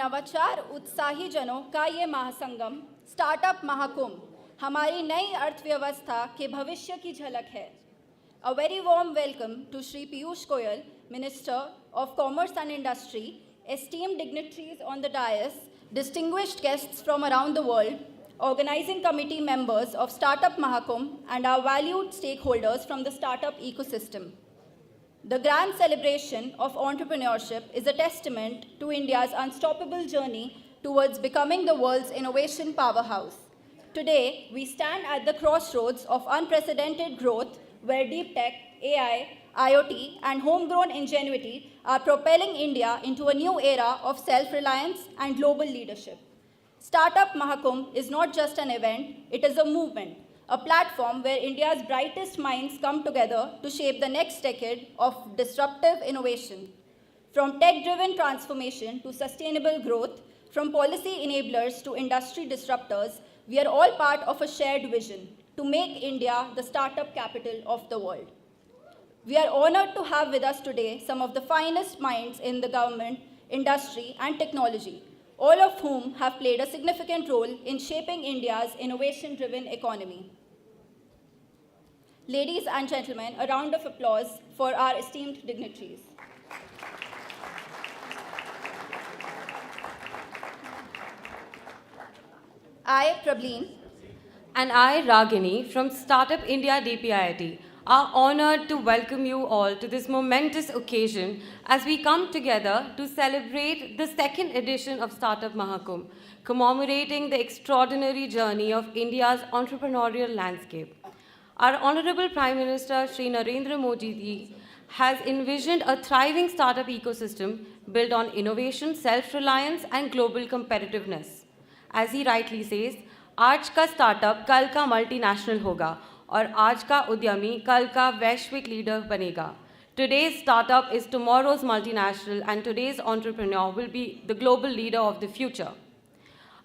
नवाचार उत्साही जनों का ये महासंगम स्टार्टअप महाकुंभ हमारी नई अर्थव्यवस्था के भविष्य की झलक है. A very warm welcome to Shri Piyush Goyal, Minister of Commerce and Industry, esteemed dignitaries on the dais, distinguished guests from around the world, organizing committee members of Startup Mahakumbh, and our valued stakeholders from the startup ecosystem. The grand celebration of entrepreneurship is a testament to India's unstoppable journey towards becoming the world's innovation powerhouse. Today, we stand at the crossroads of unprecedented growth where deep tech, AI, IoT, and homegrown ingenuity are propelling India into a new era of self-reliance and global leadership. Startup Mahakumbh is not just an event, it is a movement, a platform where India's brightest minds come together to shape the next decade of disruptive innovation. From tech-driven transformation to sustainable growth, from policy enablers to industry disruptors, we are all part of a shared vision to make India the startup capital of the world. We are honored to have with us today some of the finest minds in the government, industry, and technology, all of whom have played a significant role in shaping India's innovation-driven economy. Ladies and gentlemen, a round of applause for our esteemed dignitaries. I, Prableen, and I, Ragini, from Startup India DPIIT, are honored to welcome you all to this momentous occasion as we come together to celebrate the second edition of Startup Mahakumbh, commemorating the extraordinary journey of India's entrepreneurial landscape. Our Honorable Prime Minister, Shri Narendra Modi ji, has envisioned a thriving startup ecosystem built on innovation, self-reliance, and global competitiveness. As he rightly says, आज का startup कल का multinational होगा और आज का उद्यमी कल का वैश्विक लीडर बनेगा. Today's startup is tomorrow's multinational and today's entrepreneur will be the global leader of the future.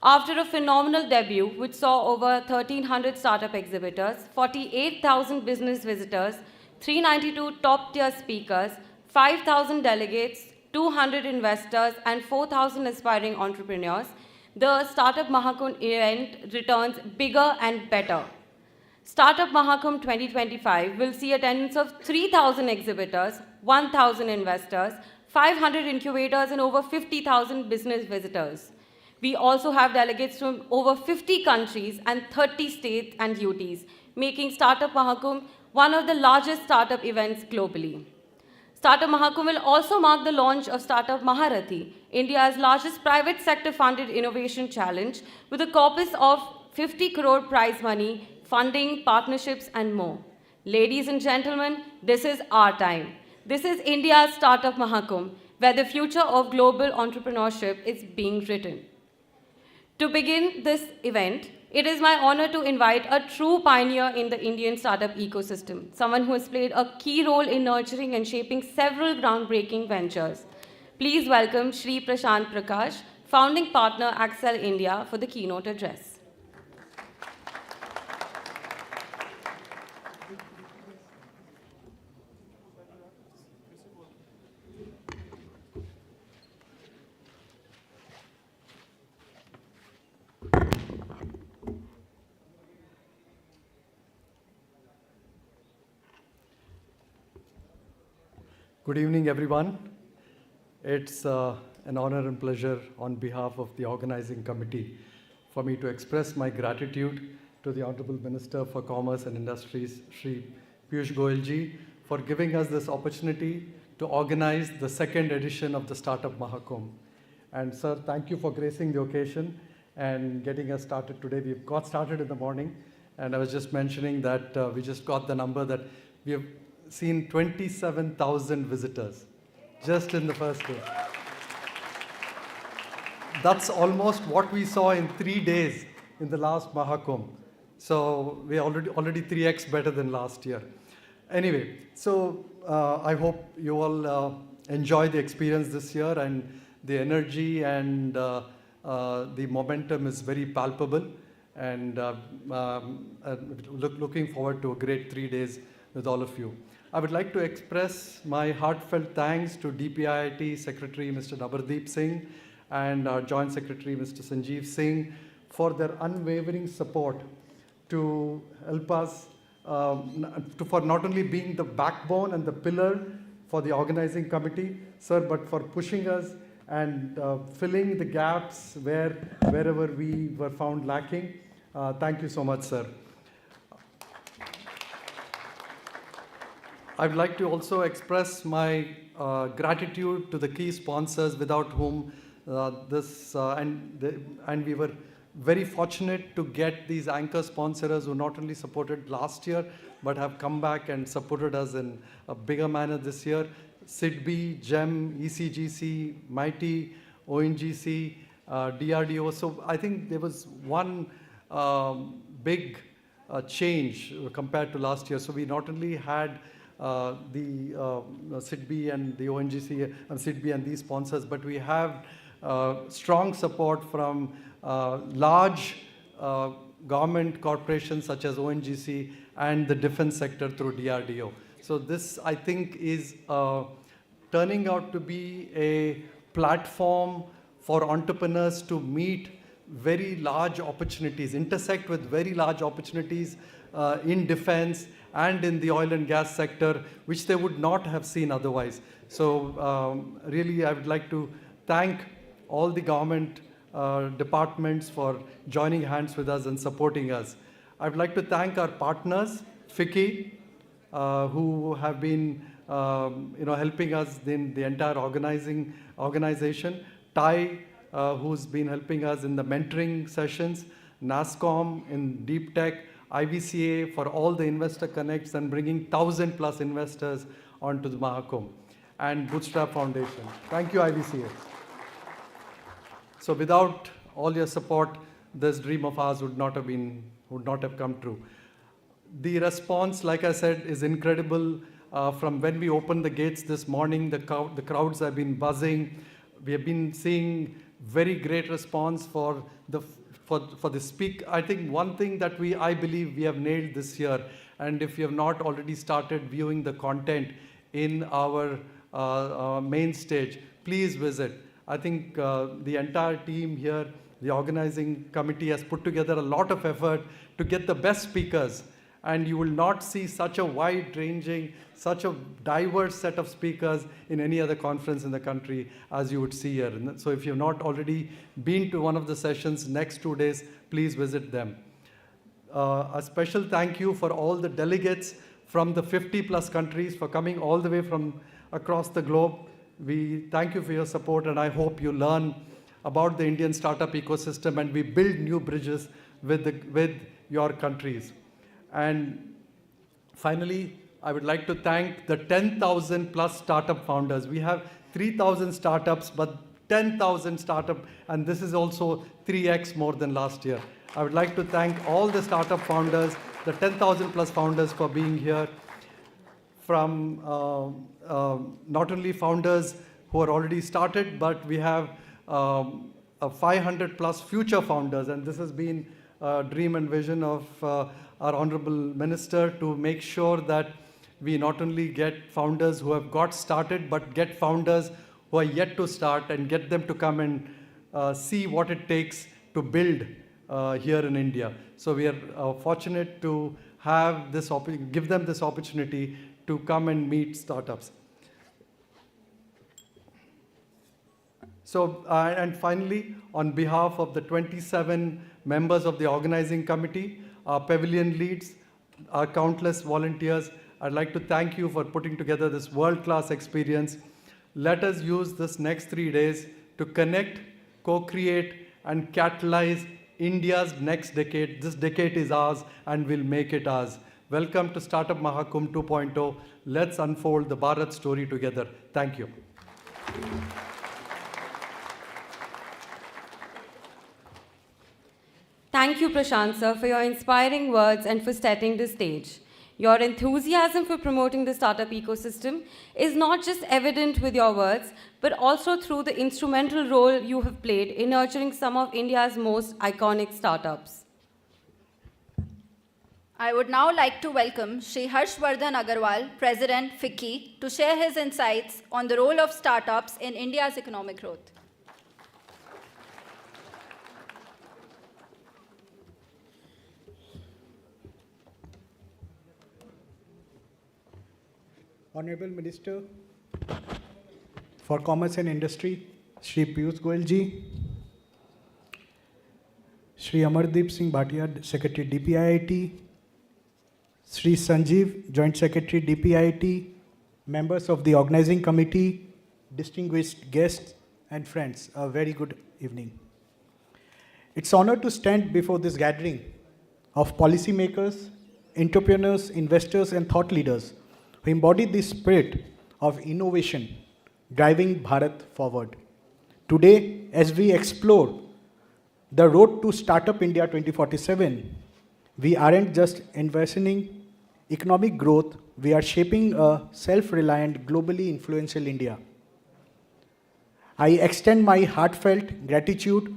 After a phenomenal debut which saw over 1,300 startup exhibitors, 48,000 business visitors, 392 top-tier speakers, 5,000 delegates, 200 investors, and 4,000 aspiring entrepreneurs, the Startup Mahakumbh event returns bigger and better. Startup Mahakumbh 2025 will see attendance of 3,000 exhibitors, 1,000 investors, 500 incubators, and over 50,000 business visitors. We also have delegates from over 50 countries and 30 states and UTs, making Startup Mahakumbh one of the largest startup events globally. Startup Mahakumbh will also mark the launch of Startup Maharathi, India's largest private sector-funded innovation challenge, with a corpus of 50 crore prize money, funding, partnerships, and more. Ladies and gentlemen, this is our time. This is India's Startup Mahakumbh, where the future of global entrepreneurship is being written. To begin this event, it is my honor to invite a true pioneer in the Indian startup ecosystem, someone who has played a key role in nurturing and shaping several groundbreaking ventures. Please welcome Shri Prashant Prakash, founding partner Accel India, for the keynote address. Good evening, everyone. It's an honor and pleasure on behalf of the organizing committee for me to express my gratitude to the Honorable Minister for Commerce and Industries, Shri Piyush Goyal ji, for giving us this opportunity to organize the second edition of the Startup Mahakumbh. And sir, thank you for gracing the occasion and getting us started today. We've got started in the morning, and I was just mentioning that we just got the number that we have seen 27,000 visitors just in the first day. That's almost what we saw in 3 days in the last Mahakumbh. So we're already 3x better than last year. Anyway, so I hope you all enjoy the experience this year, and the energy and the momentum is very palpable, and looking forward to a great 3 days with all of you. I would like to express my heartfelt thanks to DPIIT Secretary Mr. Nabardeep Singh and our Joint Secretary, Mr. Sanjeev Singh, for their unwavering support to help us, for not only being the backbone and the pillar for the organizing committee, sir, but for pushing us and filling the gaps wherever we were found lacking. Thank you so much, sir. I would like to also express my gratitude to the key sponsors without whom and we were very fortunate to get these anchor sponsors who not only supported last year but have come back and supported us in a bigger manner this year. SIDBI, GEM, ECGC, MITI, ONGC, DRDO. So I think there was one big change compared to last year. So we not only had the SIDBI and the ONGC, SIDBI and these sponsors, but we have strong support from large government corporations such as ONGC and the defense sector through DRDO. So this, I think, is turning out to be a platform for entrepreneurs to meet very large opportunities, intersect with very large opportunities in defense and in the oil and gas sector, which they would not have seen otherwise. So really, I would like to thank all the government departments for joining hands with us and supporting us. I would like to thank our partners, FICCI, who have been helping us in the entire organization, TAI, who's been helping us in the mentoring sessions, NASSCOM in deep tech, IVCA for all the investor connects and bringing 1,000+ investors onto the Mahakumbh, and Bootstrap Foundation. Thank you, IVCA. So without all your support, this dream of ours would not have come true. The response, like I said, is incredible. From when we opened the gates this morning, the crowds have been buzzing. We have been seeing very great response for the speak. I think one thing that I believe we have nailed this year, and if you have not already started viewing the content in our main stage, please visit. I think the entire team here, the organizing committee, has put together a lot of effort to get the best speakers. And you will not see such a wide-ranging, such a diverse set of speakers in any other conference in the country as you would see here. So if you've not already been to one of the sessions next 2 days, please visit them. A special thank you for all the delegates from the 50+ countries for coming all the way from across the globe. We thank you for your support, and I hope you learn about the Indian startup ecosystem and we build new bridges with your countries. And finally, I would like to thank the 10,000+ startup founders. We have 3,000 startups, but 10,000 startup, and this is also 3x more than last year. I would like to thank all the startup founders, the 10,000+ founders for being here, from not only founders who are already started, but we have 500+ future founders, and this has been a dream and vision of our Honorable Minister to make sure that we not only get founders who have got started, but get founders who are yet to start and get them to come and see what it takes to build here in India. So we are fortunate to have this give them this opportunity to come and meet startups. So, and finally, on behalf of the 27 members of the organizing committee, our pavilion leads, our countless volunteers, I'd like to thank you for putting together this world-class experience. Let us use this next 3 days to connect, co-create, and catalyze India's next decade. This decade is ours, and we'll make it ours. Welcome to Startup Mahakumbh 2.0. Let's unfold the Bharat story together. Thank you. Thank you, Prashant sir, for your inspiring words and for setting the stage. Your enthusiasm for promoting the startup ecosystem is not just evident with your words, but also through the instrumental role you have played in nurturing some of India's most iconic startups. I would now like to welcome Shri Harshvardhan Agarwal, President, FICCI, to share his insights on the role of startups in India's economic growth. Honorable Minister for Commerce and Industry, Shri Piyush Goyal ji, Shri Amardeep Singh Bhatia, Secretary DPIIT, Shri Sanjeev, Joint Secretary DPIIT, members of the organizing committee, distinguished guests and friends, a very good evening. It's an honor to stand before this gathering of policymakers, entrepreneurs, investors and thought leaders who embody the spirit of innovation driving Bharat forward. Today, as we explore the road to Startup India 2047, we aren't just envisioning economic growth, we are shaping a self-reliant, globally influential India. I extend my heartfelt gratitude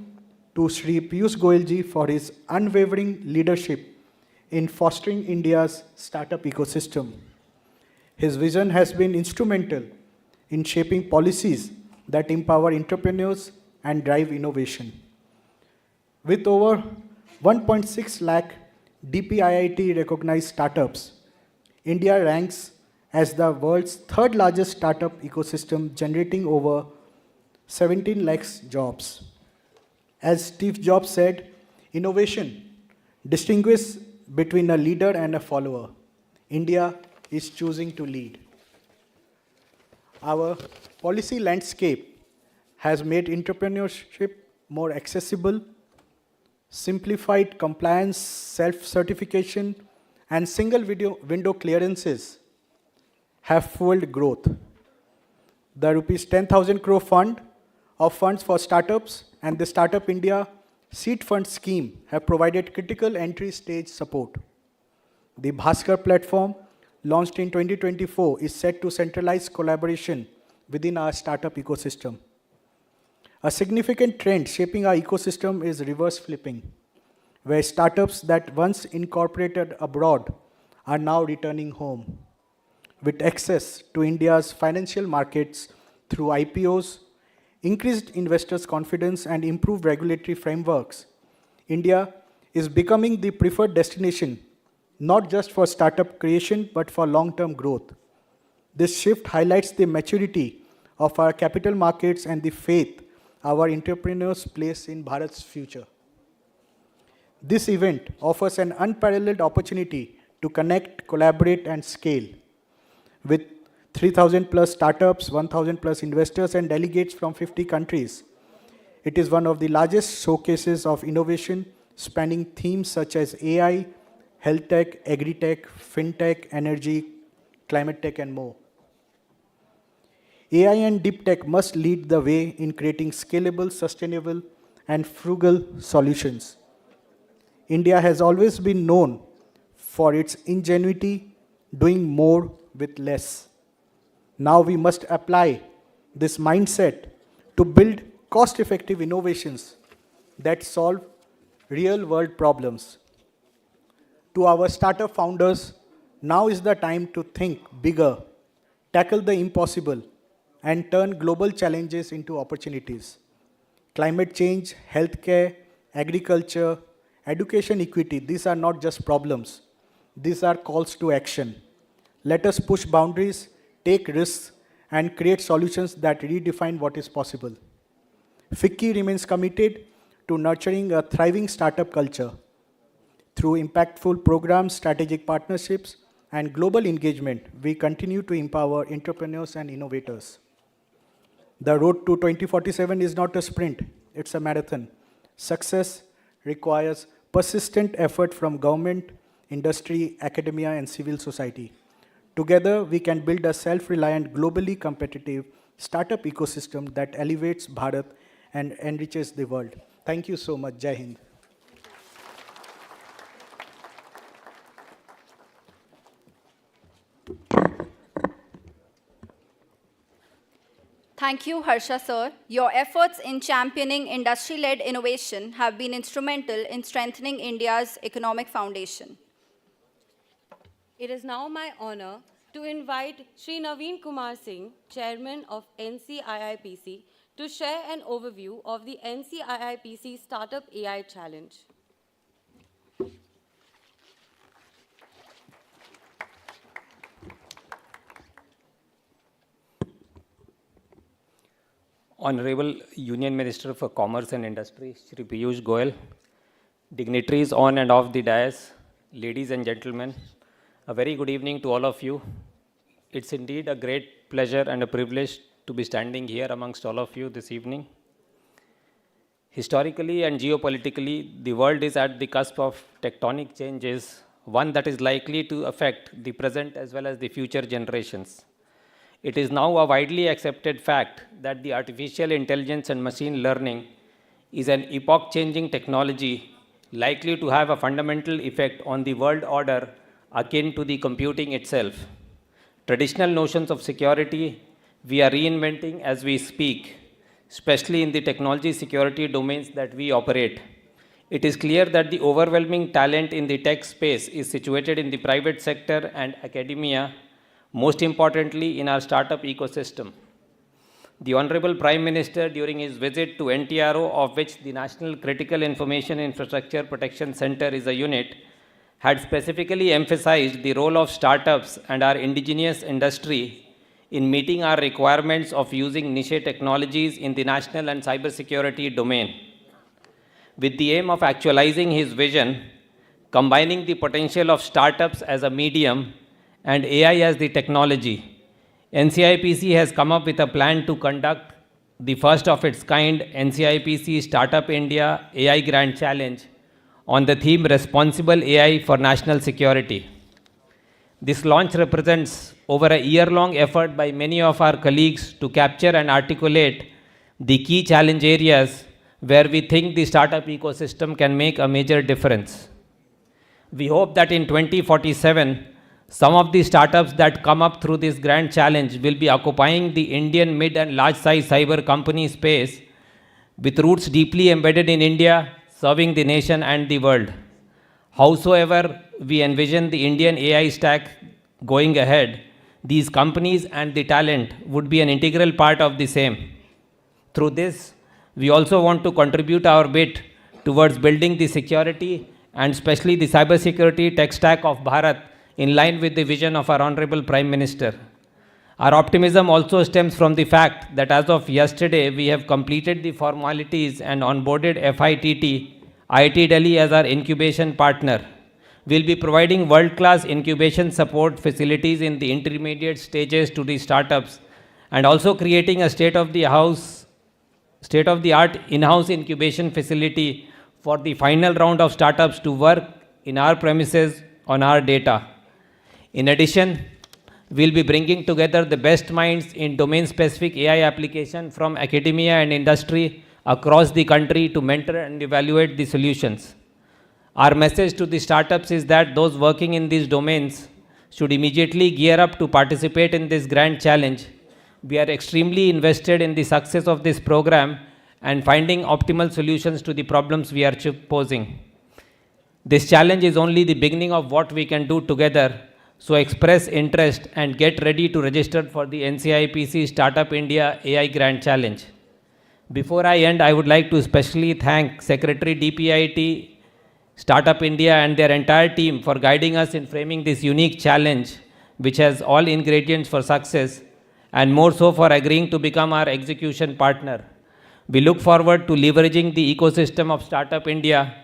to Shri Piyush Goyal ji for his unwavering leadership in fostering India's startup ecosystem. His vision has been instrumental in shaping policies that empower entrepreneurs and drive innovation. With over 1.6 lakh DPIIT recognized startups, India ranks as the world's third largest startup ecosystem, generating over 17 lakhs jobs. As Steve Jobs said, innovation distinguishes between a leader and a follower. India is choosing to lead. Our policy landscape has made entrepreneurship more accessible, simplified compliance, self-certification, and single window clearances have fueled growth. The rupees 10,000 crore fund of funds for startups and the Startup India Seed Fund scheme have provided critical entry stage support. The Bhaskar platform, launched in 2024, is set to centralize collaboration within our startup ecosystem. A significant trend shaping our ecosystem is reverse flipping, where startups that once incorporated abroad are now returning home. With access to India's financial markets through IPOs, increased investors' confidence, and improved regulatory frameworks, India is becoming the preferred destination, not just for startup creation, but for long-term growth. This shift highlights the maturity of our capital markets and the faith our entrepreneurs place in Bharat's future. This event offers an unparalleled opportunity to connect, collaborate, and scale. With 3,000 plus startups, 1,000 plus investors, and delegates from 50 countries, it is one of the largest showcases of innovation spanning themes such as AI, health tech, agri-tech, fintech, energy, climate tech, and more. AI and deep tech must lead the way in creating scalable, sustainable, and frugal solutions. India has always been known for its ingenuity, doing more with less. Now we must apply this mindset to build cost-effective innovations that solve real-world problems. To our startup founders, now is the time to think bigger, tackle the impossible, and turn global challenges into opportunities. Climate change, healthcare, agriculture, education equity, these are not just problems. These are calls to action. Let us push boundaries, take risks, and create solutions that redefine what is possible. FICCI remains committed to nurturing a thriving startup culture. Through impactful programs, strategic partnerships, and global engagement, we continue to empower entrepreneurs and innovators. The road to 2047 is not a sprint, it's a marathon. Success requires persistent effort from government, industry, academia, and civil society. Together, we can build a self-reliant, globally competitive startup ecosystem that elevates Bharat and enriches the world. Thank you so much. Jai Hind. Thank you, Harsha sir. Your efforts in championing industry-led innovation have been instrumental in strengthening India's economic foundation. It is now my honor to invite Shri Naveen Kumar Singh, Chairman of NCIIPC, to share an overview of the NCIIPC Startup AI Challenge. Honorable Union Minister for Commerce and Industry, Shri Piyush Goyal, dignitaries on and off the dais, ladies and gentlemen, a very good evening to all of you. It's indeed a great pleasure and a privilege to be standing here amongst all of you this evening. Historically and geopolitically, the world is at the cusp of tectonic changes, one that is likely to affect the present as well as the future generations. It is now a widely accepted fact that the artificial intelligence and machine learning is an epoch-changing technology likely to have a fundamental effect on the world order akin to the computing itself. Traditional notions of security we are reinventing as we speak, especially in the technology security domains that we operate. It is clear that the overwhelming talent in the tech space is situated in the private sector and academia, most importantly in our startup ecosystem. The Honorable Prime Minister, during his visit to NTRO, of which the National Critical Information Infrastructure Protection Center is a unit, had specifically emphasized the role of startups and our indigenous industry in meeting our requirements of using niche technologies in the national and cybersecurity domain. With the aim of actualizing his vision, combining the potential of startups as a medium and AI as the technology, NCIPC has come up with a plan to conduct the first of its kind NCIPC Startup India AI Grand Challenge on the theme Responsible AI for National Security. This launch represents over a year-long effort by many of our colleagues to capture and articulate the key challenge areas where we think the startup ecosystem can make a major difference. We hope that in 2047, some of the startups that come up through this grand challenge will be occupying the Indian mid and large-size cyber company space with roots deeply embedded in India, serving the nation and the world. Howsoever we envision the Indian AI stack going ahead, these companies and the talent would be an integral part of the same. Through this, we also want to contribute our bit towards building the security and especially the cybersecurity tech stack of Bharat in line with the vision of our Honorable Prime Minister. Our optimism also stems from the fact that as of yesterday, we have completed the formalities and onboarded FITT, IIT Delhi as our incubation partner. We'll be providing world-class incubation support facilities in the intermediate stages to the startups and also creating a state-of-the-art in-house incubation facility for the final round of startups to work in our premises on our data. In addition, we'll be bringing together the best minds in domain-specific AI application from academia and industry across the country to mentor and evaluate the solutions. Our message to the startups is that those working in these domains should immediately gear up to participate in this grand challenge. We are extremely invested in the success of this program and finding optimal solutions to the problems we are posing. This challenge is only the beginning of what we can do together. So express interest and get ready to register for the NCIPC Startup India AI Grand Challenge. Before I end, I would like to especially thank Secretary DPIIT, Startup India and their entire team for guiding us in framing this unique challenge, which has all ingredients for success, and more so for agreeing to become our execution partner. We look forward to leveraging the ecosystem of Startup India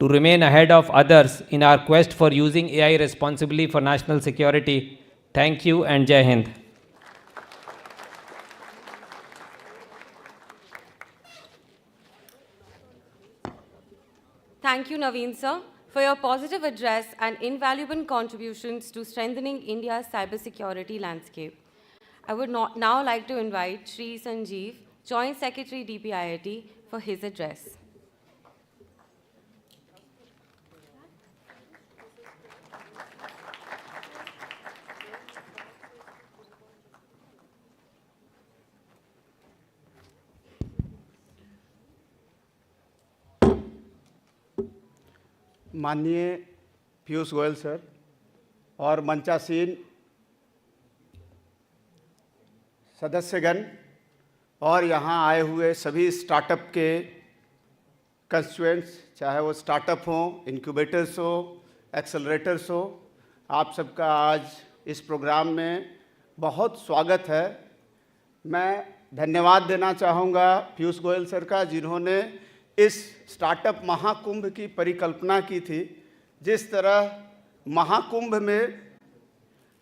to remain ahead of others in our quest for using AI responsibly for national security. Thank you and Jai Hind. Thank you, Naveen sir, for your positive address and invaluable contributions to strengthening India's cybersecurity landscape. I would now like to invite Shri Sanjeev, Joint Secretary DPIIT, for his address. माननीय Piyush Goyal sir और मंचासीन सदस्यगण और यहाँ आए हुए सभी startup के constituents, चाहे वो स्टार्टअप हों, इनक्यूबेटर्स हो, एक्सेलरेटर्स हो, आप सबका आज इस प्रोग्राम में बहुत स्वागत है। मैं धन्यवाद देना चाहूँगा पीयूष गोयल सर का, जिन्होंने इस स्टार्टअप महाकुंभ की परिकल्पना की थी। जिस तरह महाकुंभ में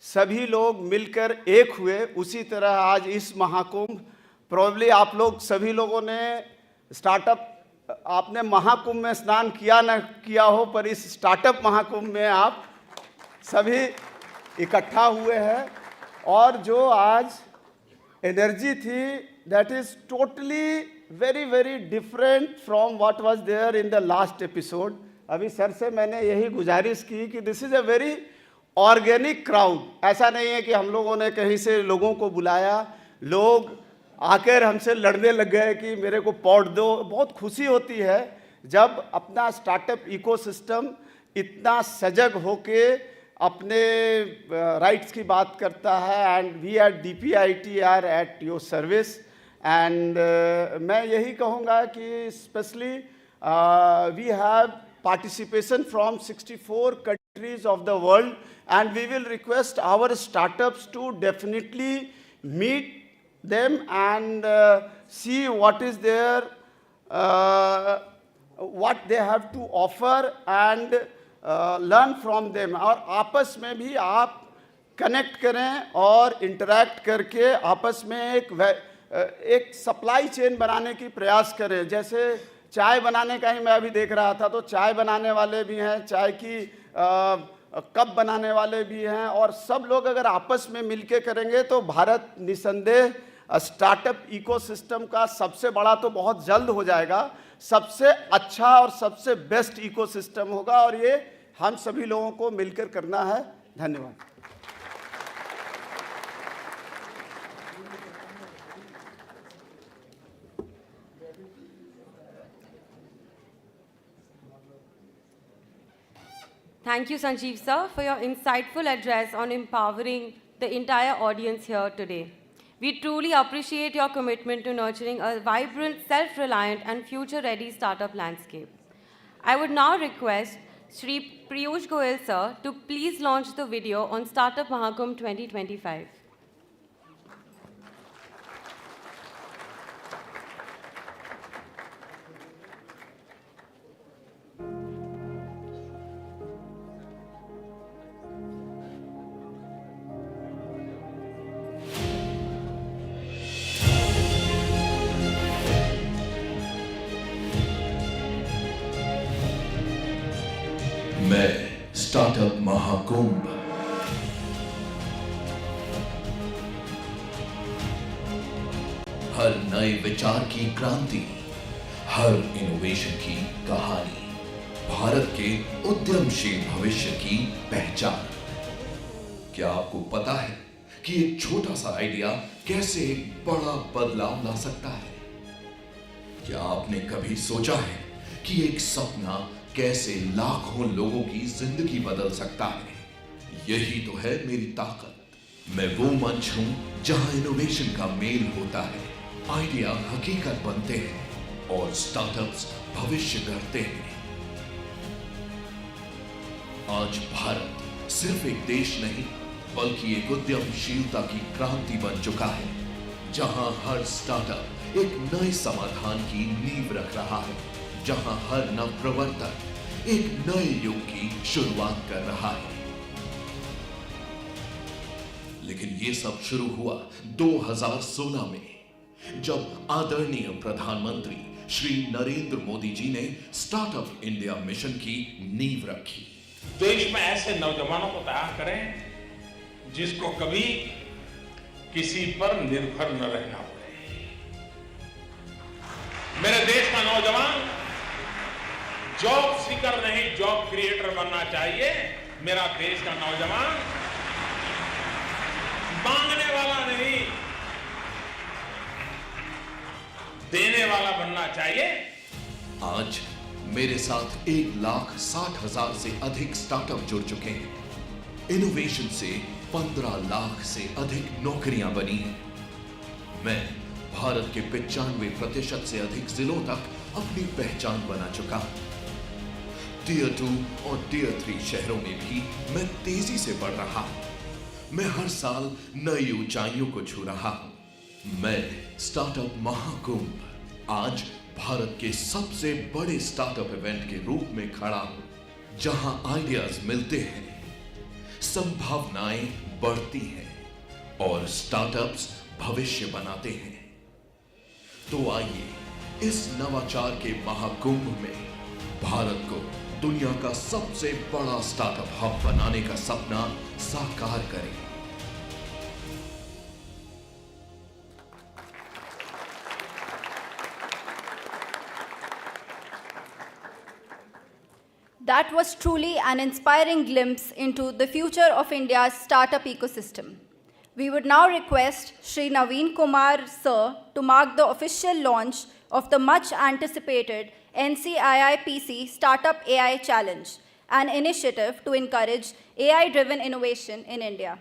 सभी लोग मिलकर एक हुए, उसी तरह आज इस महाकुंभ, प्रोबेबली आप लोग सभी लोगों ने स्टार्टअप, आपने महाकुंभ में स्नान किया न किया हो, पर इस स्टार्टअप महाकुंभ में आप सभी इकट्ठा हुए हैं। और जो आज एनर्जी थी, that is totally very very different from what was there in the last episode. अभी सर से मैंने यही गुजारिश की कि this is a very organic crowd. ऐसा नहीं है कि हम लोगों ने कहीं से लोगों को बुलाया, लोग आकर हमसे लड़ने लग गए कि मेरे को पॉट दो। बहुत खुशी होती है जब अपना स्टार्टअप इकोसिस्टम इतना सजग होके अपने राइट्स की बात करता है। And we at DPIIT are at your service. And मैं यही कहूँगा कि specially we have participation from 64 countries of the world, and we will request our startups to definitely meet them and see what is their what they have to offer and learn from them। और आपस में भी आप connect करें और interact करके आपस में एक सप्लाई चेन बनाने की प्रयास करें। जैसे चाय बनाने का ही मैं अभी देख रहा था, तो चाय बनाने वाले भी हैं, चाय की कप बनाने वाले भी हैं, और सब लोग अगर आपस में मिलके करेंगे तो भारत निसंदेह स्टार्टअप इकोसिस्टम का सबसे बड़ा तो बहुत जल्द हो जाएगा, सबसे अच्छा और सबसे बेस्ट इकोसिस्टम होगा, और ये हम सभी लोगों को मिलकर करना है। धन्यवाद। Thank you, Sanjeev sir, for your insightful address on empowering the entire audience here today. We truly appreciate your commitment to nurturing a vibrant, self-reliant and future-ready startup landscape. I would now request Shri Piyush Goyal sir to please launch the video on Startup Mahakumbh 2025. मैं startup Mahakumbh हर नए विचार की क्रांति, हर innovation की कहानी, भारत के उद्यमशील भविष्य की पहचान। क्या आपको पता है कि एक छोटा सा आइडिया कैसे एक बड़ा बदलाव ला सकता है? क्या आपने कभी सोचा है कि एक सपना कैसे लाखों लोगों की जिंदगी बदल सकता है? यही तो है मेरी ताकत। मैं वो मंच हूं जहां इनोवेशन का मेल होता है, आइडिया हकीकत बनते हैं और स्टार्टअप्स भविष्य गढ़ते हैं। आज भारत सिर्फ एक देश नहीं, बल्कि एक उद्यमशीलता की क्रांति बन चुका है, जहां हर स्टार्टअप एक नए समाधान की नींव रख रहा है, जहां हर नवप्रवर्तक एक नए युग की शुरुआत कर रहा है। लेकिन ये सब शुरू हुआ 2016 में, जब आदरणीय प्रधानमंत्री श्री नरेंद्र मोदी जी ने स्टार्टअप इंडिया मिशन की नींव रखी। देश में ऐसे नौजवानों को तैयार करें जिसको कभी किसी पर निर्भर न रहना पड़े। मेरे देश का नौजवान जॉब सीकर नहीं, जॉब क्रिएटर बनना चाहिए। मेरा देश का नौजवान मांगने वाला नहीं, देने वाला बनना चाहिए। आज मेरे साथ 1,60,000 से अधिक स्टार्टअप जुड़ चुके हैं। इनोवेशन से 15 लाख से अधिक नौकरियां बनी हैं। मैं भारत के 95% से अधिक जिलों तक अपनी पहचान बना चुका हूं। टियर 2 और टियर 3 शहरों में भी मैं तेजी से बढ़ रहा हूं। मैं हर साल नई ऊंचाइयों को छू रहा हूं। मैं स्टार्टअप महाकुंभ आज भारत के सबसे बड़े स्टार्टअप इवेंट के रूप में खड़ा हूं, जहां आइडियाज मिलते हैं, संभावनाएं बढ़ती हैं और स्टार्टअप्स भविष्य बनाते हैं। तो आइए इस नवाचार के महाकुंभ में भारत को दुनिया का सबसे बड़ा स्टार्टअप हब बनाने का सपना साकार करें। That was truly an inspiring glimpse into the future of India's startup ecosystem. We would now request Shri Naveen Kumar Sir to mark the official launch of the much anticipated NCIIPC Startup AI Challenge, an initiative to encourage AI-driven innovation in India.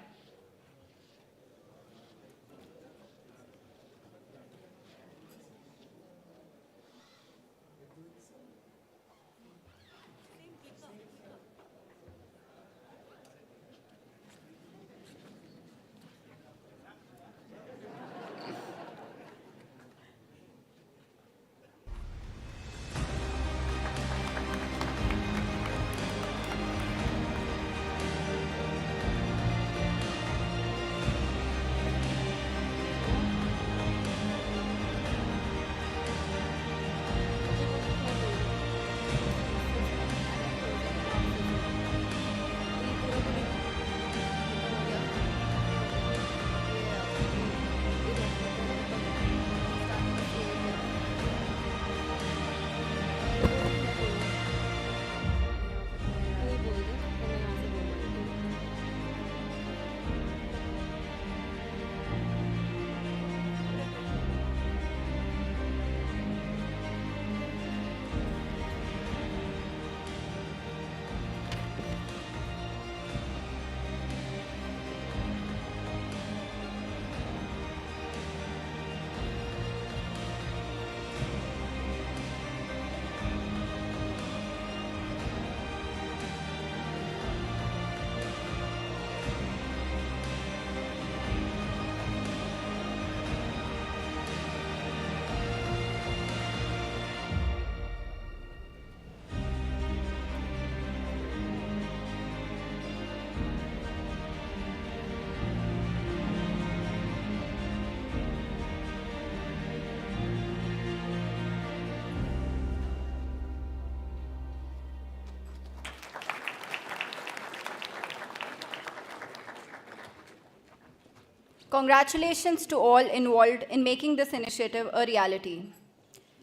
Congratulations to all involved in making this initiative a reality.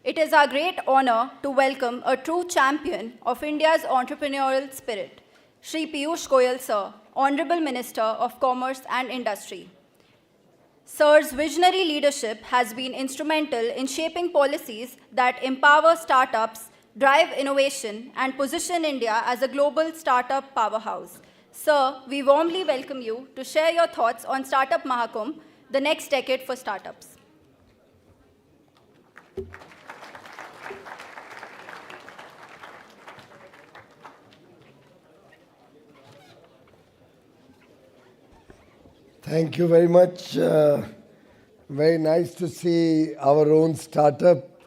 It is our great honor to welcome a true champion of India's entrepreneurial spirit, Shri Piyush Goyal Sir, Honorable Minister of Commerce and Industry. Sir's visionary leadership has been instrumental in shaping policies that empower startups, drive innovation, and position India as a global startup powerhouse. Sir, we warmly welcome you to share your thoughts on Startup Mahakumbh, the next decade for startups. Thank you very much. Very nice to see our own startup,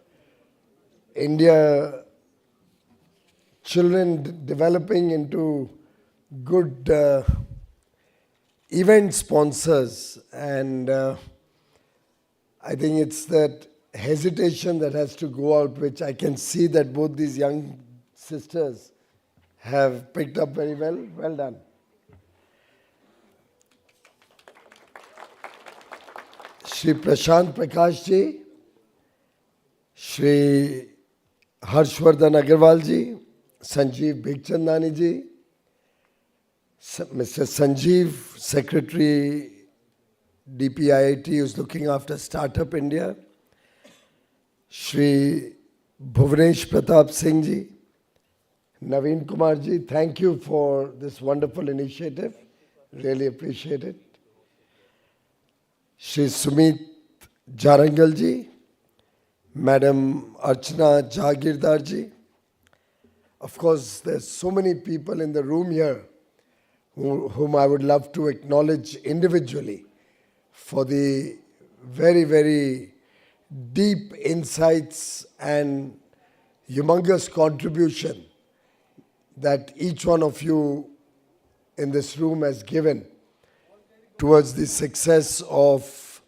India, children developing into good event sponsors. And I think it's that hesitation that has to go out, which I can see that both these young sisters have picked up very well. Well done. Shri Prashant Prakash ji, Shri Harshvardhan Agarwal ji, Sanjeev Bhigchandani ji, Mr. Sanjeev, Secretary DPIIT, who's looking after Startup India, Shri Bhuvanesh Pratap Singh ji, Naveen Kumar ji, thank you for this wonderful initiative. Really appreciate it. Shri Sumit Jarangal ji, Madam Archana Jagirdar ji. Of course, there's so many people in the room here whom I would love to acknowledge individually for the very, very deep insights and humongous contribution that each one of you in this room has given towards the success of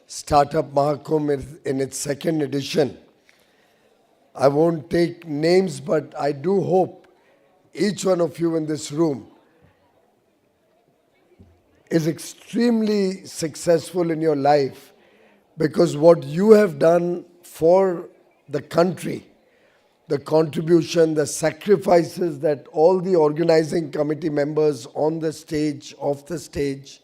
Startup Mahakumbh in its second edition. I won't take names, but I do hope each one of you in this room is extremely successful in your life, because what you have done for the country, the contribution, the sacrifices that all the organizing committee members on the stage, off the stage,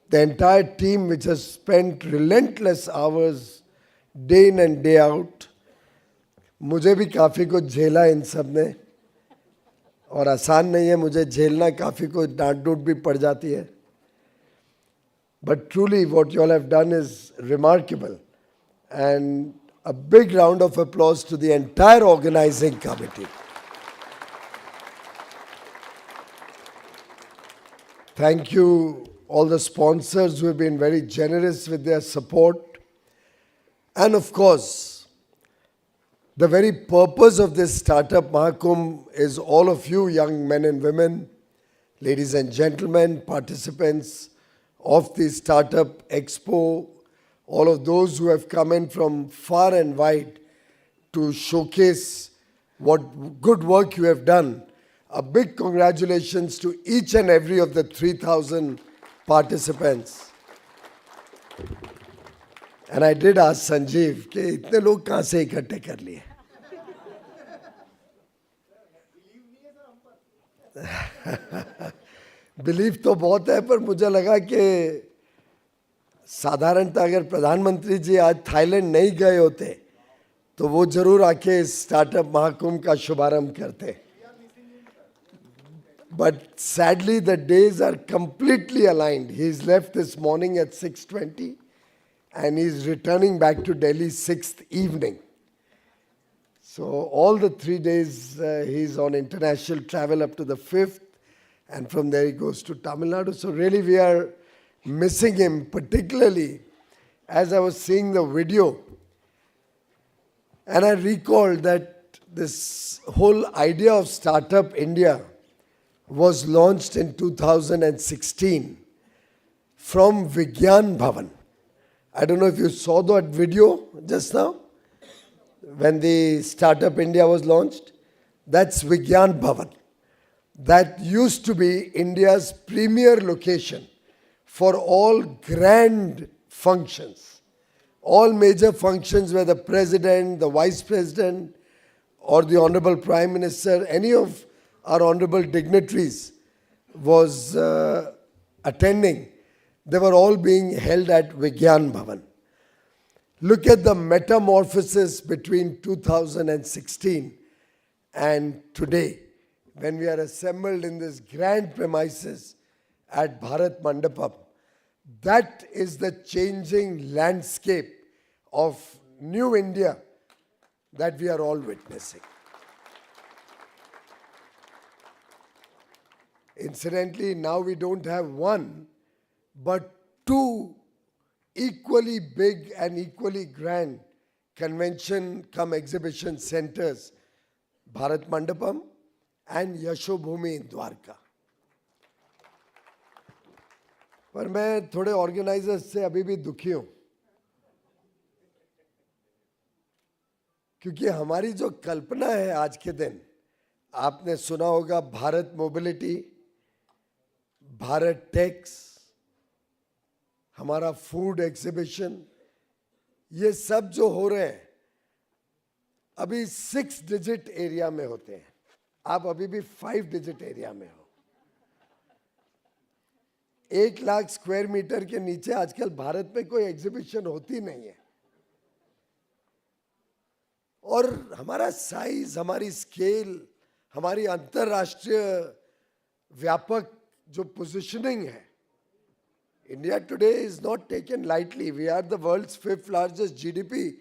the entire team which has spent relentless hours, day in and day out, मुझे भी काफ़ी कुछ झेला इन सब ने, और आसान नहीं है मुझे झेलना, काफ़ी कुछ डांट डूट भी पड़ जाती है. But truly what you all have done is remarkable, and a big round of applause to the entire organizing committee. Thank you all the sponsors who have been very generous with their support. And of course, the very purpose of this Startup Mahakumbh is all of you young men and women, ladies and gentlemen, participants of the Startup Expo, all of those who have come in from far and wide to showcase what good work you have done. A big congratulations to each and every of the 3,000 participants. And I did ask Sanjeev, कि इतने लोग कहाँ से इकट्ठे कर लिए? Belief तो बहुत है, पर मुझे लगा कि साधारणतः अगर प्रधानमंत्री जी आज थाईलैंड नहीं गए होते तो वो जरूर आके स्टार्टअप महाकुंभ का शुभारंभ करते. But sadly the days are completely aligned. He's left this morning at 6:20 and he's returning back to Delhi 6th evening. So all the 3 days he's on international travel up to the 5th, and from there he goes to Tamil Nadu. So really we are missing him, particularly as I was seeing the video. And I recalled that this whole idea of Startup India was launched in 2016 from Vigyan Bhavan. I don't know if you saw that video just now, when the Startup India was launched. That's Vigyan Bhavan. That used to be India's premier location for all grand functions. All major functions where the president, the vice president, or the honorable prime minister, any of our honorable dignitaries was attending, they were all being held at Vigyan Bhavan. Look at the metamorphosis between 2016 and today, when we are assembled in this grand premises at Bharat Mandapam. That is the changing landscape of new India that we are all witnessing. Incidentally, now we don't have one, but two equally big and equally grand convention cum exhibition centers, Bharat Mandapam and Yashobhumi in Dwarka. पर मैं थोड़े organisers से अभी भी दुखी हूं, क्योंकि हमारी जो कल्पना है आज के दिन, आपने सुना होगा भारत मोबिलिटी, भारत टेक्स, हमारा फूड एग्जीबिशन, ये सब जो हो रहे हैं अभी 6 डिजिट एरिया में होते हैं. आप अभी भी 5 डिजिट एरिया में हो. 1 लाख स्क्वायर मीटर के नीचे आजकल भारत में कोई एग्जीबिशन होती नहीं है. और हमारा साइज, हमारी स्केल, हमारी अंतरराष्ट्रीय व्यापक जो पोजीशनिंग है, India today is not taken lightly. We are the world's 5th largest GDP.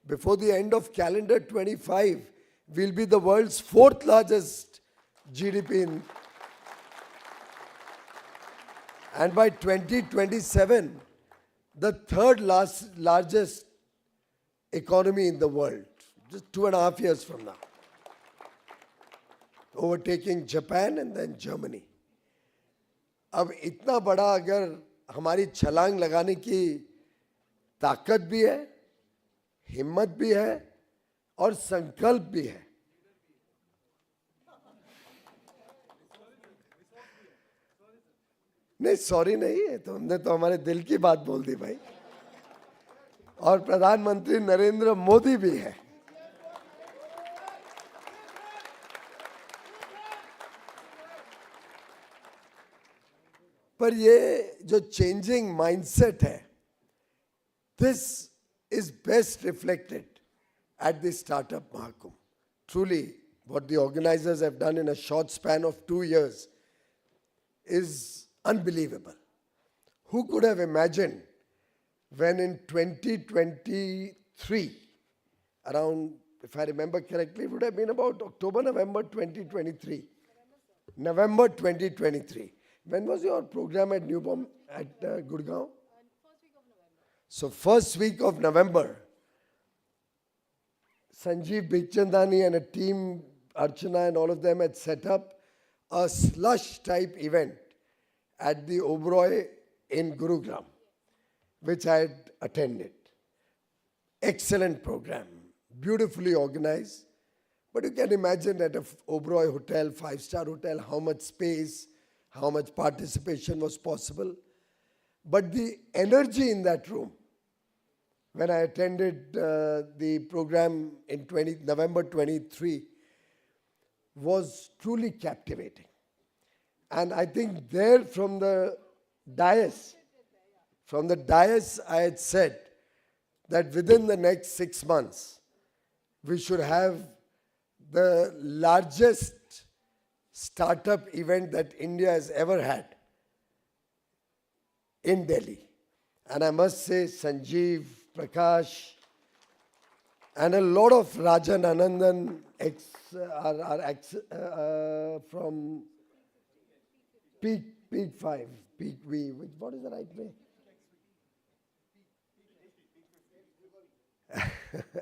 Before the end of calendar 25, we'll be the world's 4th largest GDP. And by 2027, the third largest economy in the world, just 2.5 years from now, overtaking Japan and then Germany. अब इतना बड़ा अगर हमारी छलांग लगाने की ताकत भी है, हिम्मत भी है और संकल्प भी है, नहीं सॉरी नहीं है, तो हमने तो हमारे दिल की बात बोल दी भाई, और प्रधानमंत्री नरेंद्र मोदी भी है। पर ये जो चेंजिंग माइंडसेट है, this is best reflected at the Startup Mahakumbh. Truly, what the organizers have done in a short span of 2 years is unbelievable. Who could have imagined when in 2023, around, if I remember correctly, it would have been about October, November 2023. November 2023. When was your program at Newborn at Gurgaon? So first week of November, Sanjeev Bikhchandani and a team, Archana and all of them had set up a slush type event at the Oberoi in Gurugram, which I had attended. Excellent program, beautifully organized. But you can imagine at a Oberoi hotel, 5-star hotel, how much space, how much participation was possible. But the energy in that room, when I attended the program in November 23, was truly captivating. And I think there from the dais, I had said that within the next 6 months, we should have the largest startup event that India has ever had in Delhi. And I must say, Sanjeev, Prakash, and a lot of Rajan Anandan from Peak 5, Peak V, what is the right way?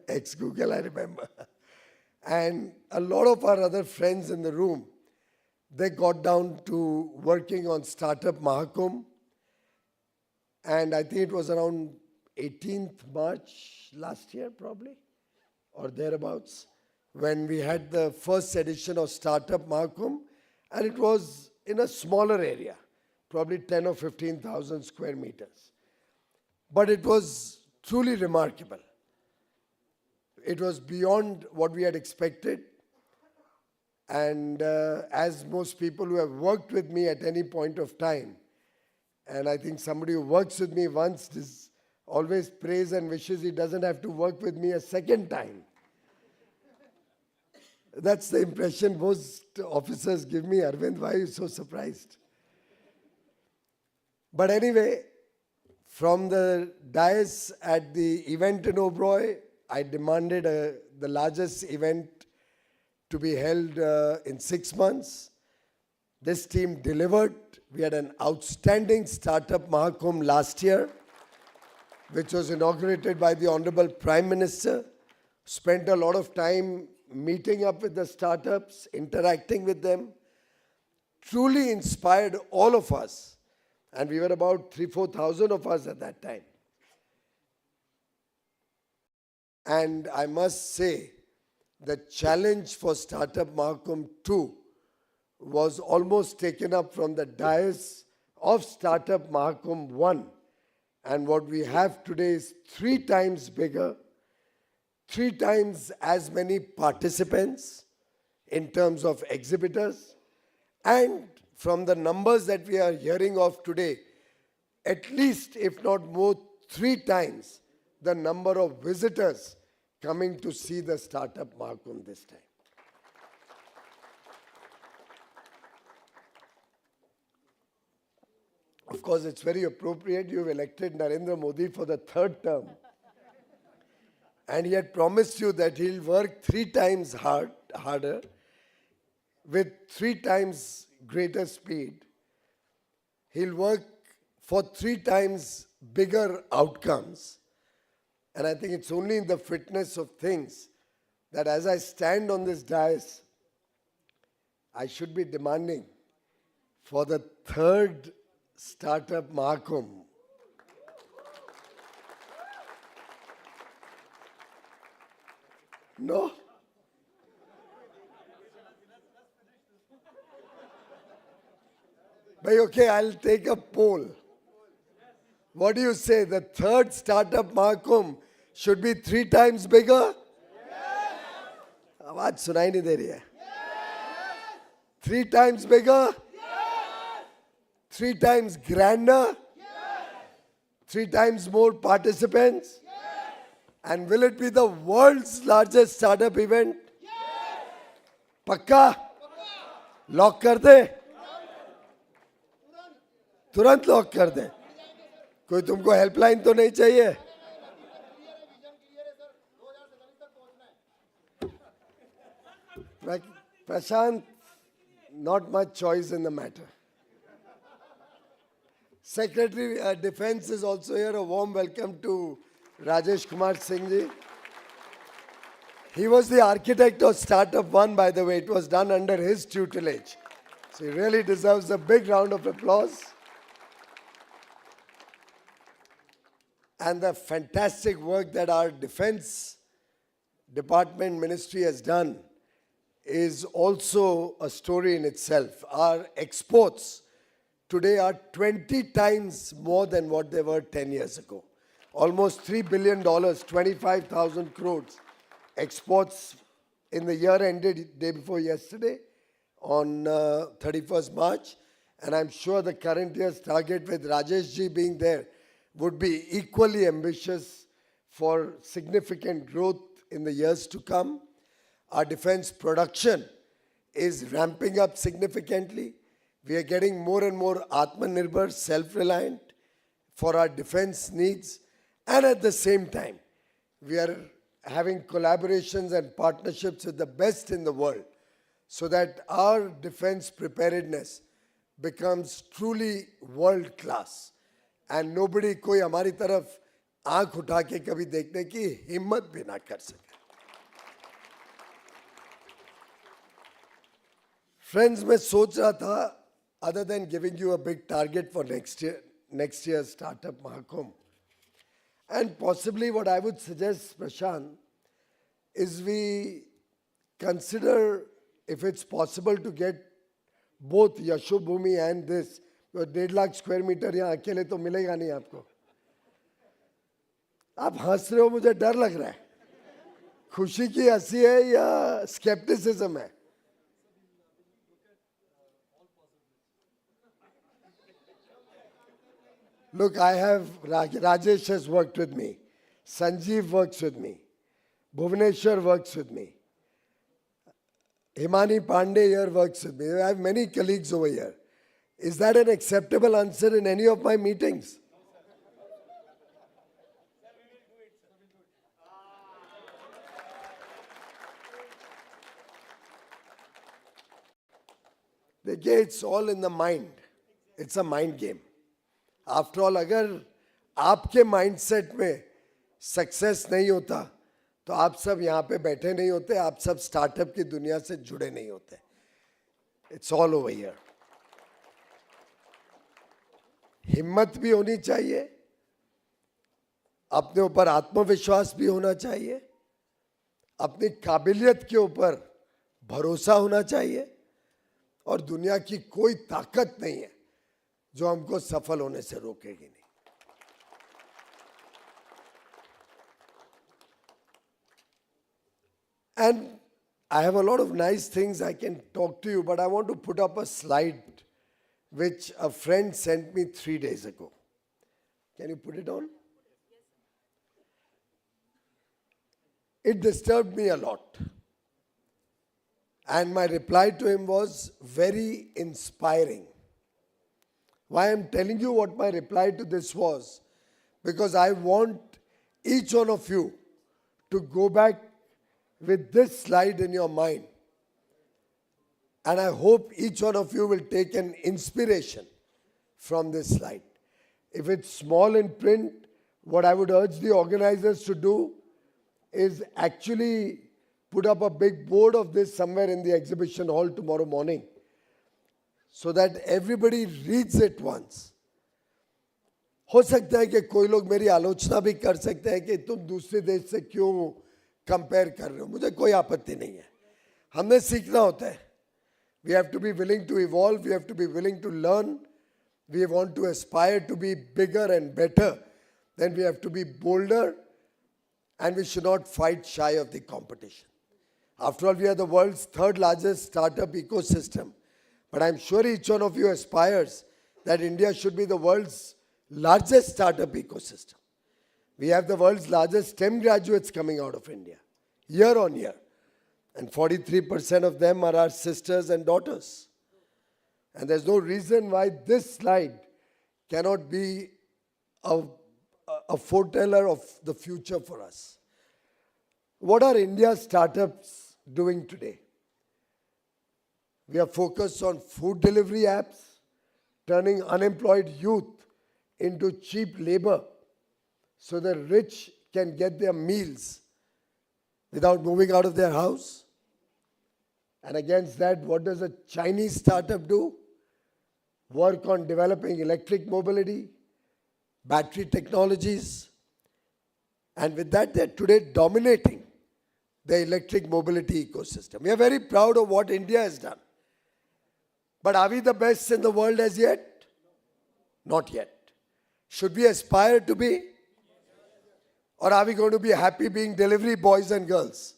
Ex-Google, I remember. And a lot of our other friends in the room, they got down to working on Startup Mahakumbh. And I think it was around 18th March last year, probably, or thereabouts, when we had the first edition of Startup Mahakumbh. And it was in a smaller area, probably 10 or 15,000 square meters. But it was truly remarkable. It was beyond what we had expected. And as most people who have worked with me at any point of time, and I think somebody who works with me once always prays and wishes he doesn't have to work with me a second time. That's the impression most officers give me. Arvind, why are you so surprised? But anyway, from the dais at the event in Oberoi, I demanded the largest event to be held in 6 months. This team delivered. We had an outstanding Startup Mahakumbh last year, which was inaugurated by the Honorable Prime Minister. Spent a lot of time meeting up with the startups, interacting with them. Truly inspired all of us. And we were about 3,000-4,000 of us at that time. And I must say, the challenge for Startup Mahakumbh 2 was almost taken up from the dais of Startup Mahakumbh 1. And what we have today is 3 times bigger, 3 times as many participants in terms of exhibitors. And from the numbers that we are hearing of today, at least, if not more, 3 times the number of visitors coming to see the Startup Mahakumbh this time. Of course, it's very appropriate you've elected Narendra Modi for the 3rd term. And he had promised you that he'll work 3 times harder, with 3 times greater speed. He'll work for 3 times bigger outcomes. And I think it's only in the fitness of things that as I stand on this dais, I should be demanding for the 3rd Startup Mahakumbh. No? But okay, I'll take a poll. What do you say? The 3rd Startup Mahakumbh should be 3 times bigger? आवाज सुनाई नहीं दे रही है. 3 times bigger? 3 times grander? 3 times more participants? And will it be the world's largest startup event? पक्का? Lock कर दे? तुरंत lock कर दे. कोई तुमको हेल्पलाइन तो नहीं चाहिए? Prashant, not much choice in the matter. Secretary Defense is also here. A warm welcome to Rajesh Kumar Singh ji. He was the architect of Startup One, by the way. It was done under his tutelage. So he really deserves a big round of applause. And the fantastic work that our Defense Department Ministry has done is also a story in itself. Our exports today are 20 times more than what they were 10 years ago. Almost $3 billion, 25,000 crores. Exports in the year ended day before yesterday on 31st March. And I'm sure the current year's target with Rajesh ji being there would be equally ambitious for significant growth in the years to come. Our defense production is ramping up significantly. We are getting more and more Atmanirbhar, self-reliant for our defense needs. And at the same time, we are having collaborations and partnerships with the best in the world so that our defense preparedness becomes truly world-class. And nobody कोई हमारी तरफ आंख उठा के कभी देखने की हिम्मत भी ना कर सके. Friends, मैं सोच रहा था, other than giving you a big target for next year's Startup Mahakumbh, and possibly what I would suggest, Prashant, is we consider if it's possible to get both Yashobhumi and this. 1.5 lakh square metre यहाँ अकेले तो मिलेगा नहीं आपको. आप हंस रहे हो, मुझे डर लग रहा है. खुशी की हंसी है या स्केप्टिसिज्म है? Look, I have Rajesh has worked with me. Sanjeev works with me. Bhuvaneshwar works with me. Himani Pandey here works with me. I have many colleagues over here. Is that an acceptable answer in any of my meetings? देखिए, it's all in the mind. It's a mind game. After all, अगर आपके mindset में success नहीं होता, तो आप सब यहाँ पे बैठे नहीं होते, आप सब startup की दुनिया से जुड़े नहीं होते. It's all over here. हिम्मत भी होनी चाहिए, अपने ऊपर आत्मविश्वास भी होना चाहिए, अपनी काबिलियत के ऊपर भरोसा होना चाहिए, और दुनिया की कोई ताकत नहीं है जो हमको सफल होने से रोकेगी नहीं. And I have a lot of nice things I can talk to you, but I want to put up a slide which a friend sent me 3 days ago. Can you put it on? It disturbed me a lot. And my reply to him was very inspiring. Why I'm telling you what my reply to this was? Because I want each one of you to go back with this slide in your mind. And I hope each one of you will take an inspiration from this slide. If it's small in print, what I would urge the organizers to do is actually put up a big board of this somewhere in the exhibition hall tomorrow morning so that everybody reads it once. हो सकता है कि कोई लोग मेरी आलोचना भी कर सकते हैं कि तुम दूसरे देश से क्यों कंपेयर कर रहे हो. मुझे कोई आपत्ति नहीं है. हमने सीखना होता है. We have to be willing to evolve. We have to be willing to learn. We want to aspire to be bigger and better. Then we have to be bolder, and we should not fight shy of the competition. After all, we are the world's third largest startup ecosystem. But I'm sure each one of you aspires that India should be the world's largest startup ecosystem. We have the world's largest STEM graduates coming out of India, year on year. And 43% of them are our sisters and daughters. And there's no reason why this slide cannot be a foreteller of the future for us. What are India's startups doing today? We are focused on food delivery apps, turning unemployed youth into cheap labor so the rich can get their meals without moving out of their house. And against that, what does a Chinese startup do? Work on developing electric mobility, battery technologies, and with that, they're today dominating the electric mobility ecosystem. We are very proud of what India has done. But are we the best in the world as yet? Not yet. Should we aspire to be? Or are we going to be happy being delivery boys and girls?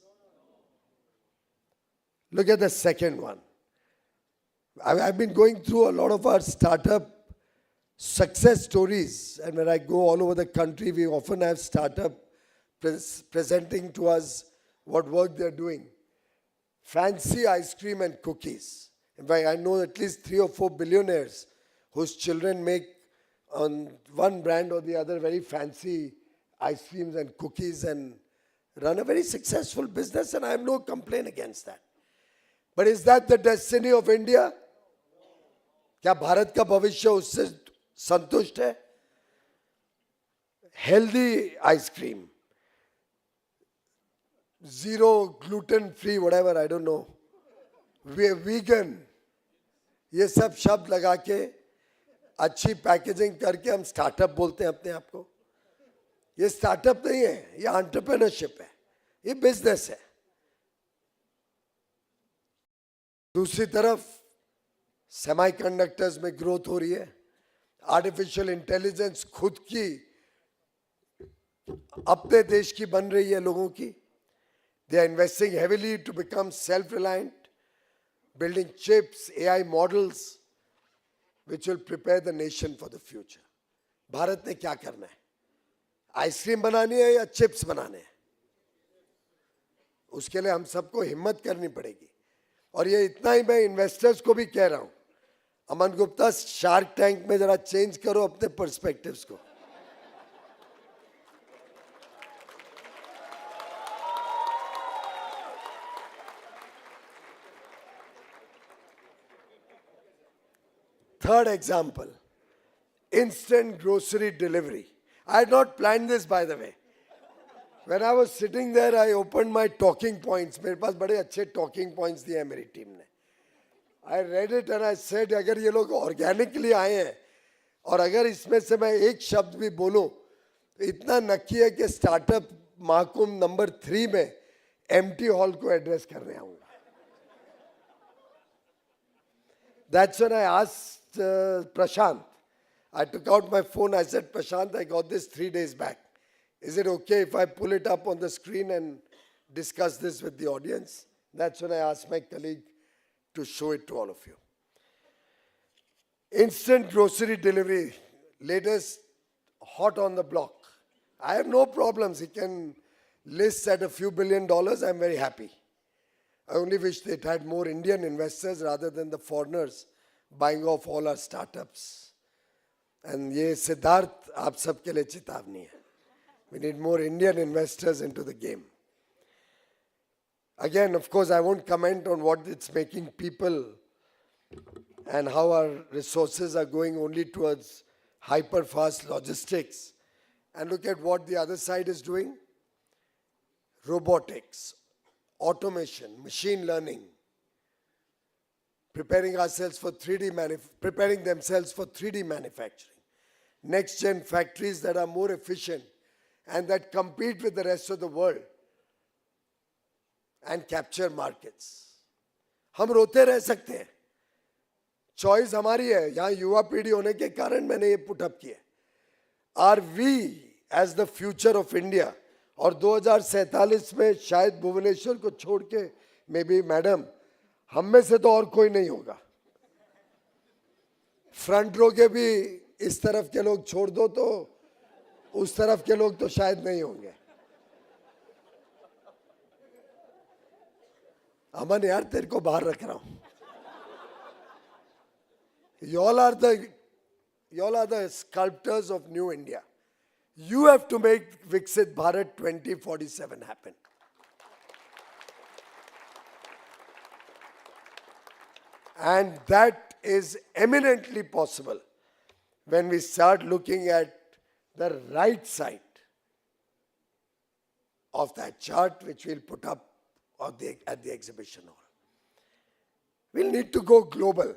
Look at the second one. I've been going through a lot of our startup success stories, and when I go all over the country, we often have startup presenting to us what work they're doing. Fancy ice cream and cookies. In fact, I know at least 3 or 4 billionaires whose children make on one brand or the other very fancy ice creams and cookies and run a very successful business, and I have no complaint against that. But is that the destiny of India? क्या भारत का भविष्य उससे संतुष्ट है? Healthy ice cream, zero gluten free, whatever, I don't know. We are vegan. ये सब शब्द लगा के अच्छी पैकेजिंग करके हम स्टार्टअप बोलते हैं अपने आप को. ये स्टार्टअप नहीं है, ये एंटरप्रेन्योरशिप है, ये बिजनेस है. दूसरी तरफ सेमीकंडक्टर्स में ग्रोथ हो रही है. आर्टिफिशियल इंटेलिजेंस खुद की अपने देश की बन रही है लोगों की. They are investing heavily to become self reliant, building chips, AI models, which will prepare the nation for the future. Bharat ने क्या करना है? आइसक्रीम बनानी है या चिप्स बनाने हैं? उसके लिए हम सबको हिम्मत करनी पड़ेगी. और ये इतना ही मैं इन्वेस्टर्स को भी कह रहा हूं, अमन गुप्ता, शार्क टैंक में जरा चेंज करो अपने पर्सपेक्टिव्स को. Third example, instant grocery delivery. I had not planned this, by the way. When I was sitting there, I opened my talking points. मेरे पास बड़े अच्छे talking points दिए हैं मेरी टीम ने. I read it and I said, अगर ये लोग organically आए हैं और अगर इसमें से मैं एक शब्द भी बोलूं, तो इतना नक्की है कि स्टार्टअप महाकुंभ नंबर 3 में empty hall को एड्रेस करने आऊंगा. That's when I asked Prashant. I took out my phone. I said, Prashant, I got this 3 days back. Is it okay if I pull it up on the screen and discuss this with the audience? That's when I asked my colleague to show it to all of you. Instant grocery delivery, latest hot on the block. I have no problems. He can list at a few $1 billion. I'm very happy. I only wish it had more Indian investors rather than the foreigners buying off all our startups. And ये सिद्धार्थ आप सबके लिए चेतावनी है. We need more Indian investors into the game. Again, of course, I won't comment on what it's making people and how our resources are going only towards hyper-fast logistics. And look at what the other side is doing. Robotics, automation, machine learning, preparing themselves for 3D manufacturing. Next-gen factories that are more efficient and that compete with the rest of the world and capture markets. हम रोते रह सकते हैं, choice हमारी है, यहाँ युवा पीढ़ी होने के कारण मैंने ये पुटअप किया. Are we as the future of India? और 2047 में शायद भुवनेश्वर को छोड़ के मे बी मैडम हम में से तो और कोई नहीं होगा. फ्रंट रो के भी इस तरफ के लोग छोड़ दो तो उस तरफ के लोग तो शायद नहीं होंगे. अमन यार तेरे को बाहर रख रहा हूं. Y'all are the sculptors of New India. You have to make Viksit Bharat 2047 happen. And that is eminently possible when we start looking at the right side of that chart, which we'll put up at the exhibition hall. We'll need to go global.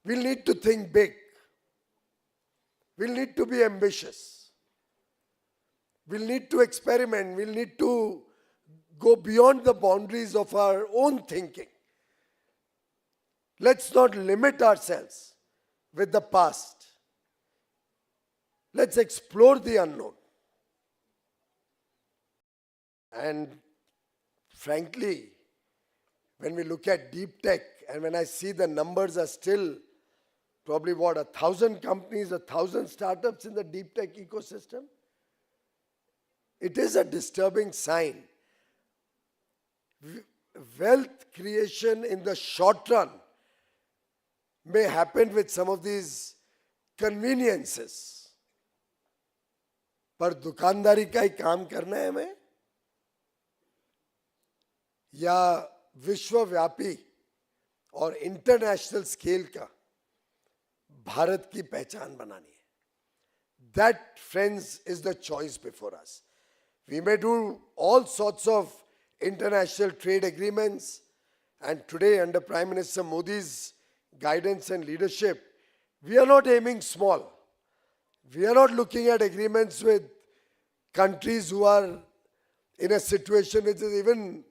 We'll need to think big. We'll need to be ambitious. We'll need to experiment. We'll need to go beyond the boundaries of our own thinking. Let's not limit ourselves with the past. Let's explore the unknown. And frankly, when we look at deep tech, and when I see the numbers are still probably 1,000 companies, 1,000 startups in the deep tech ecosystem, it is a disturbing sign. Wealth creation in the short run may happen with some of these conveniences. पर दुकानदारी का ही काम करना है हमें या विश्वव्यापी और इंटरनेशनल स्केल का भारत की पहचान बनानी है. That, friends, is the choice before us. We may do all sorts of international trade agreements, and today under Prime Minister Modi's guidance and leadership, we are not aiming small. We are not looking at agreements with countries who are in a situation which is even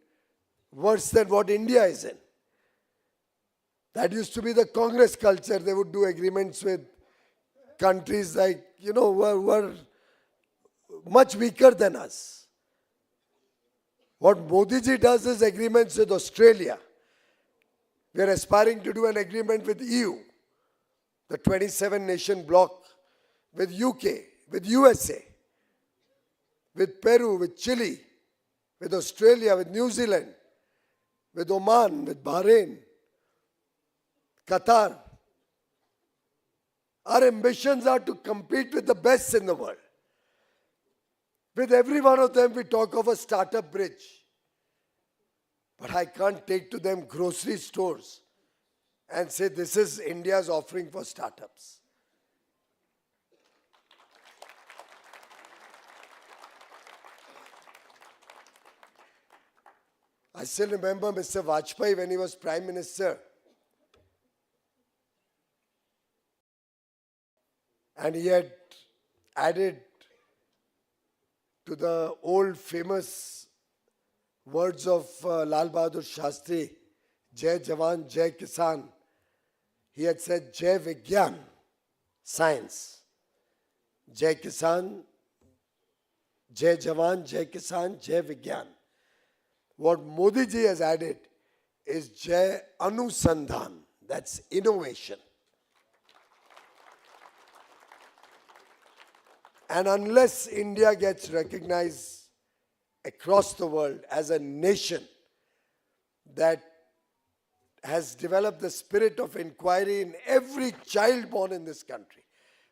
worse than what India is in. That used to be the Congress culture. They would do agreements with countries like, who are much weaker than us. What Modi ji does is agreements with Australia. We are aspiring to do an agreement with EU, the 27-nation bloc, with UK, with USA, with Peru, with Chile, with Australia, with New Zealand, with Oman, with Bahrain, Qatar. Our ambitions are to compete with the best in the world. With every one of them, we talk of a startup bridge. But I can't take to them grocery stores and say this is India's offering for startups. I still remember Mr. Vajpayee when he was Prime Minister. And he had added to the old famous words of Lal Bahadur Shastri, Jai Jawan, Jai Kisan. He had said Jai Vigyan, science. Jai Kisan, Jai Jawan, Jai Kisan, Jai Vigyan. What Modi ji has added is Jai Anusandhan, that's innovation. And unless India gets recognized across the world as a nation that has developed the spirit of inquiry in every child born in this country.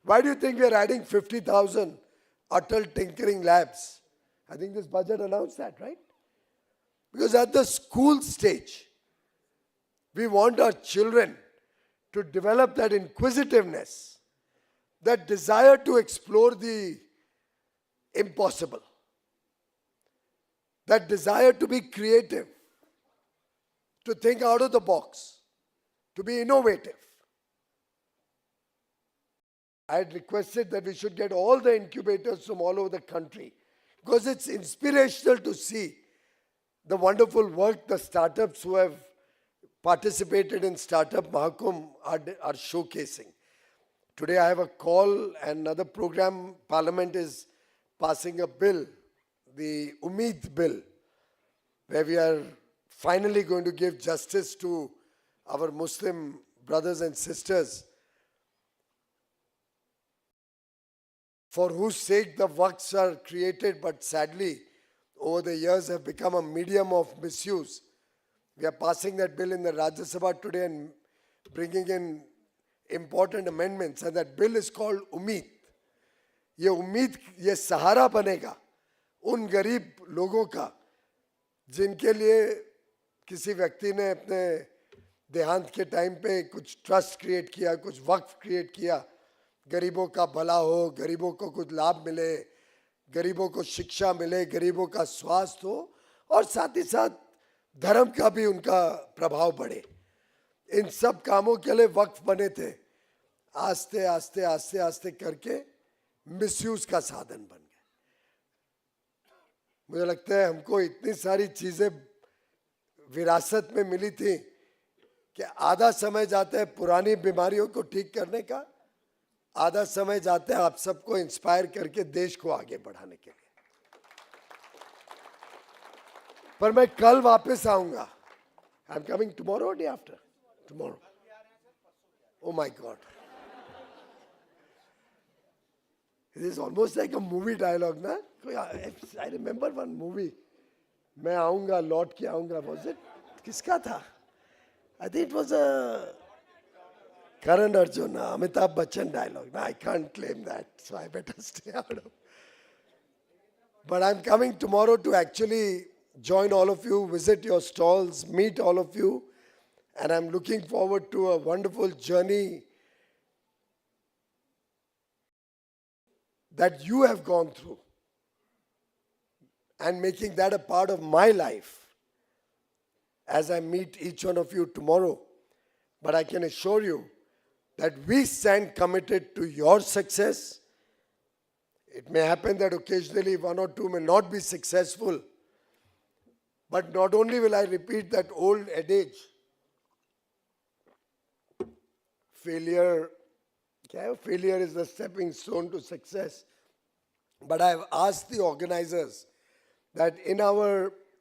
Why do you think we are adding 50,000 Atal Tinkering Labs? I think this budget announced that, right? Because at the school stage, we want our children to develop that inquisitiveness, that desire to explore the impossible, that desire to be creative, to think out of the box, to be innovative. I had requested that we should get all the incubators from all over the country because it's inspirational to see the wonderful work the startups who have participated in Startup Mahakumbh are showcasing. Today I have a call and another program. Parliament is passing a bill, the Umeed bill, where we are finally going to give justice to our Muslim brothers and sisters, for whose sake the waqfs are created, but sadly, over the years have become a medium of misuse. We are passing that bill in the Rajya Sabha today and bringing in important amendments, and that bill is called Umeed. ये उम्मीद, ये सहारा बनेगा उन गरीब लोगों का जिनके लिए किसी व्यक्ति ने अपने देहांत के टाइम पे कुछ ट्रस्ट क्रिएट किया, कुछ वक्फ क्रिएट किया, गरीबों का भला हो, गरीबों को कुछ लाभ मिले, गरीबों को शिक्षा मिले, गरीबों का स्वास्थ्य हो और साथ ही साथ धर्म का भी उनका प्रभाव बढ़े. इन सब कामों के लिए वक्फ बने थे. आस्ते आस्ते आस्ते आस्ते करके मिसयूज का साधन बन गए. मुझे लगता है हमको इतनी सारी चीजें विरासत में मिली थी कि आधा समय जाता है पुरानी बीमारियों को ठीक करने का, आधा समय जाता है आप सबको इंस्पायर करके देश को आगे बढ़ाने के लिए. पर मैं कल वापस आऊंगा. आई एम कमिंग टुमारो और day after tomorrow. Oh my God, it is almost like a movie dialogue, na? I remember one movie. मैं आऊंगा, लौट के आऊंगा. Was it? किसका था? I think it was a Karan Arjun, Amitabh Bachchan dialogue. No, I can't claim that, so I better stay out of. But I'm coming tomorrow to actually join all of you, visit your stalls, meet all of you, and I'm looking forward to a wonderful journey that you have gone through and making that a part of my life as I meet each one of you tomorrow. But I can assure you that we stand committed to your success. It may happen that occasionally one or two may not be successful, but not only will I repeat that old adage, failure is the stepping stone to success. But I have asked the organizers that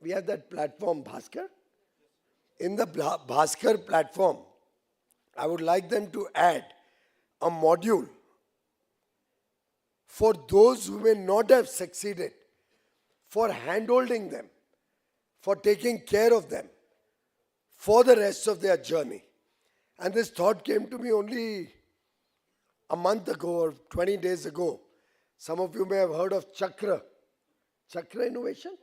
we have that platform, Bhaskar. In the Bhaskar platform, I would like them to add a module for those who may not have succeeded, for handholding them, for taking care of them, for the rest of their journey. And this thought came to me only a month ago or 20 days ago. Some of you may have heard of Chakra Innovation.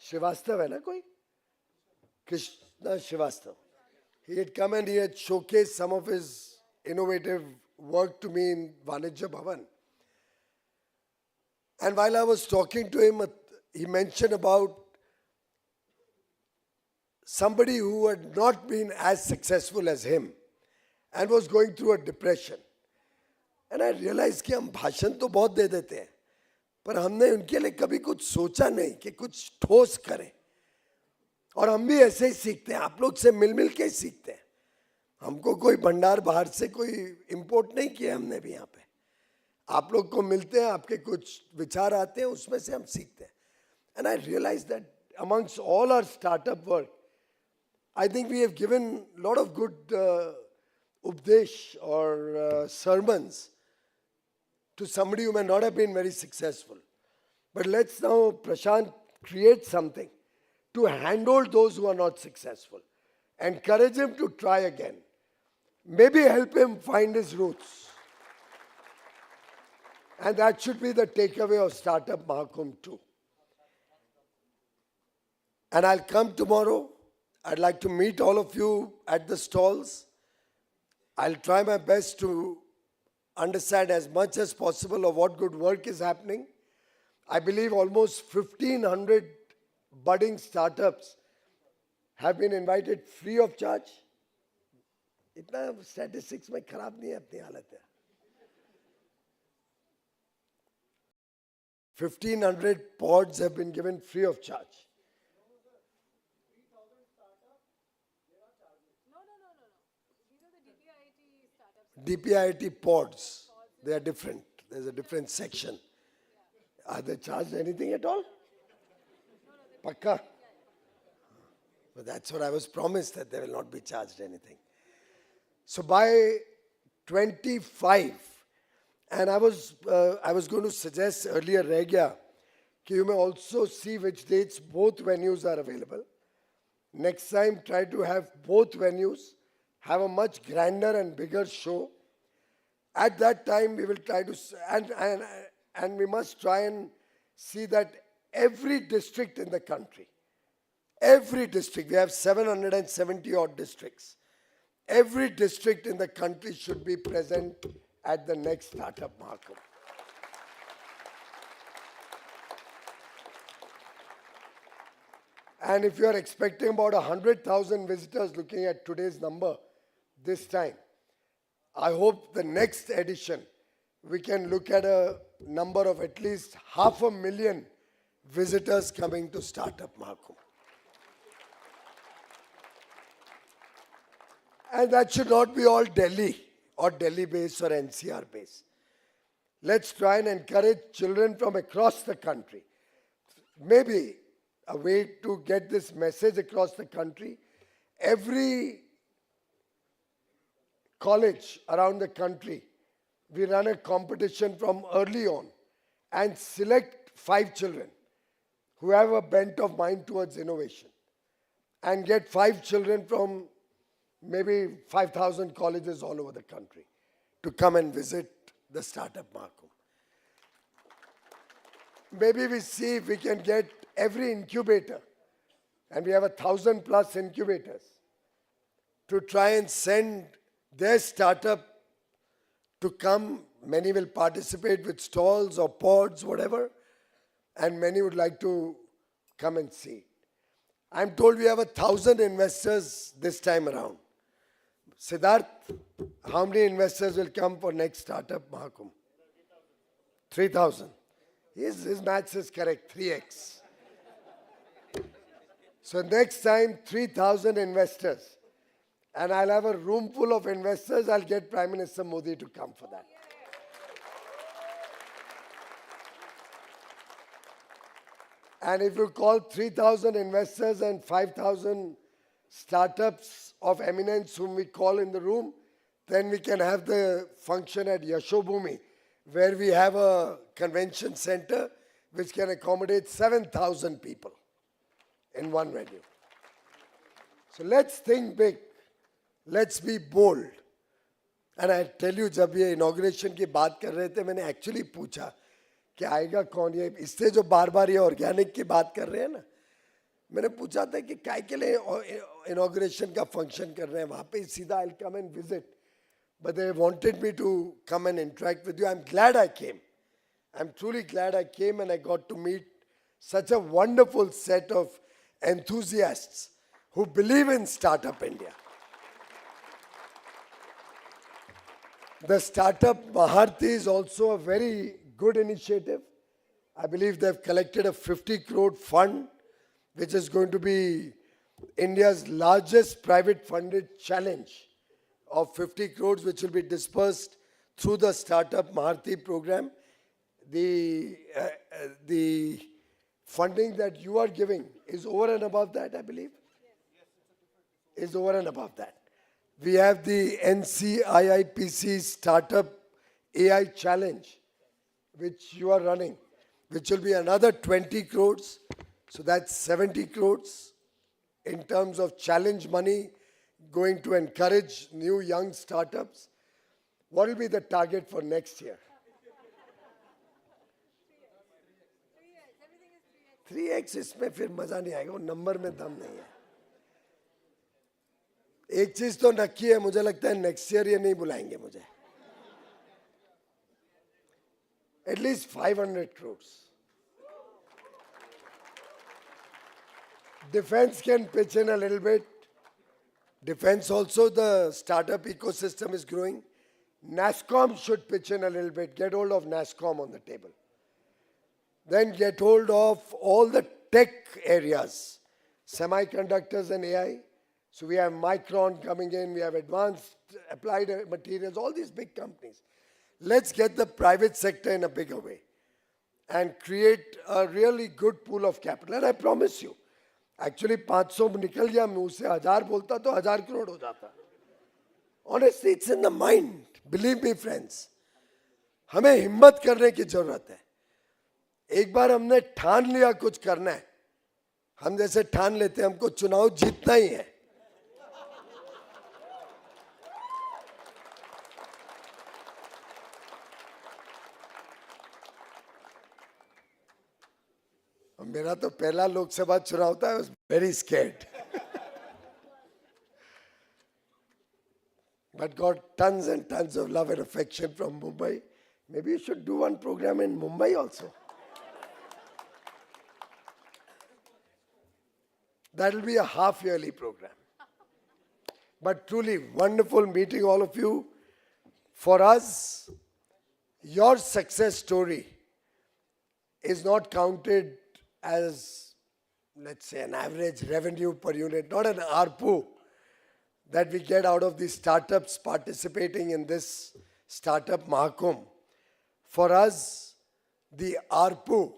Srivastav hai na koi? Krishna Srivastav. He had come and he had showcased some of his innovative work to me in Vanijya Bhavan. And while I was talking to him, he mentioned about somebody who had not been as successful as him and was going through a depression. And I realized कि हम भाषण तो बहुत दे देते हैं, पर हमने उनके लिए कभी कुछ सोचा नहीं कि कुछ ठोस करें. और हम भी ऐसे ही सीखते हैं, आप लोग से मिल मिल के ही सीखते हैं. हमको कोई भंडार बाहर से कोई इंपोर्ट नहीं किया हमने भी यहाँ पे. आप लोग को मिलते हैं, आपके कुछ विचार आते हैं, उसमें से हम सीखते हैं. And I realized that amongst all our startup work, I think we have given a lot of good updesh or sermons to somebody who may not have been very successful. But let's now, Prashant, create something to handhold those who are not successful. Encourage him to try again. Maybe help him find his roots. And that should be the takeaway of Startup Mahakumbh too. And I'll come tomorrow. I'd like to meet all of you at the stalls. I'll try my best to understand as much as possible of what good work is happening. I believe almost 1,500 budding startups have been invited free of charge. इतना statistics में खराब नहीं है अपनी हालत है. 1,500 pods have been given free of charge. DPIIT pods, they are different. There's a different section. Are they charged anything at all? Pakka? But that's what I was promised, that they will not be charged anything. So by 25, and I was going to suggest earlier, Regya, you may also see which dates both venues are available. Next time, try to have both venues, have a much grander and bigger show. At that time, we will try to, and we must try and see that every district in the country, every district, we have 770 odd districts, every district in the country should be present at the next Startup Mahakumbh. And if you are expecting about 100,000 visitors looking at today's number this time, I hope the next edition we can look at a number of at least 500,000 visitors coming to Startup Mahakumbh. And that should not be all Delhi or Delhi-based or NCR-based. Let's try and encourage children from across the country. Maybe a way to get this message across the country, every college around the country, we run a competition from early on and select 5 children who have a bent of mind towards innovation, and get 5 children from maybe 5,000 colleges all over the country to come and visit the Startup Mahakumbh. Maybe we see if we can get every incubator, and we have 1,000+ incubators, to try and send their startup to come. Many will participate with stalls or pods, whatever, and many would like to come and see. I'm told we have 1,000 investors this time around. Siddharth, how many investors will come for next Startup Mahakumbh? 3,000. His maths is correct, 3x. So next time, 3,000 investors. And I'll have a room full of investors. I'll get Prime Minister Modi to come for that. And if you call 3,000 investors and 5,000 startups of eminence whom we call in the room, then we can have the function at Yashobhumi, where we have a convention center which can accommodate 7,000 people in one venue. So let's think big. Let's be bold. And I tell you, जब ये inauguration की बात कर रहे थे, मैंने actually पूछा कि आएगा कौन ये, इससे जो बार-बार ये organic की बात कर रहे हैं ना, मैंने पूछा था कि काय के लिए inauguration का function कर रहे हैं, वहाँ पे सीधा I'll come and visit. But they wanted me to come and interact with you. I'm glad I came. I'm truly glad I came, and I got to meet such a wonderful set of enthusiasts who believe in Startup India. The Startup Maharti is also a very good initiative. I believe they've collected a 50 crore fund, which is going to be India's largest private funded challenge of 50 crores, which will be dispersed through the Startup Maharti program. The funding that you are giving is over and above that, I believe? Is over and above that. We have the NCIIPC Startup AI Challenge, which you are running, which will be another 20 crores. So that's 70 crores in terms of challenge money going to encourage new young startups. What will be the target for next year? 3x इसमें फिर मजा नहीं आएगा, वो number में दम नहीं है. एक चीज तो नक्की है, मुझे लगता है नेक्स्ट ईयर ये नहीं बुलाएंगे मुझे. At least 500 crores. Defense can pitch in a little bit. Defense also, the startup ecosystem is growing. NASSCOM should pitch in a little bit. Get hold of NASSCOM on the table. Then get hold of all the tech areas, semiconductors and AI. So we have Micron coming in, we have advanced applied materials, all these big companies. Let's get the private sector in a bigger way and create a really good pool of capital. And I promise you, actually 500 निकल गया मुंह से, 1000 बोलता तो 1000 crore हो जाता. Honestly, it's in the mind. Believe me, friends. हमें हिम्मत करने की जरूरत है. एक बार हमने ठान लिया कुछ करना है, हम जैसे ठान लेते हैं हमको चुनाव जीतना ही है. मेरा तो पहला लोकसभा चुनाव था. I was very scared. But got tons and tons of love and affection from Mumbai. Maybe you should do one program in Mumbai also. That will be a half-yearly program. But truly wonderful meeting all of you. For us, your success story is not counted as, let's say, an average revenue per unit, not an ARPU that we get out of the startups participating in this startup Mahakumbh. For us, the ARPU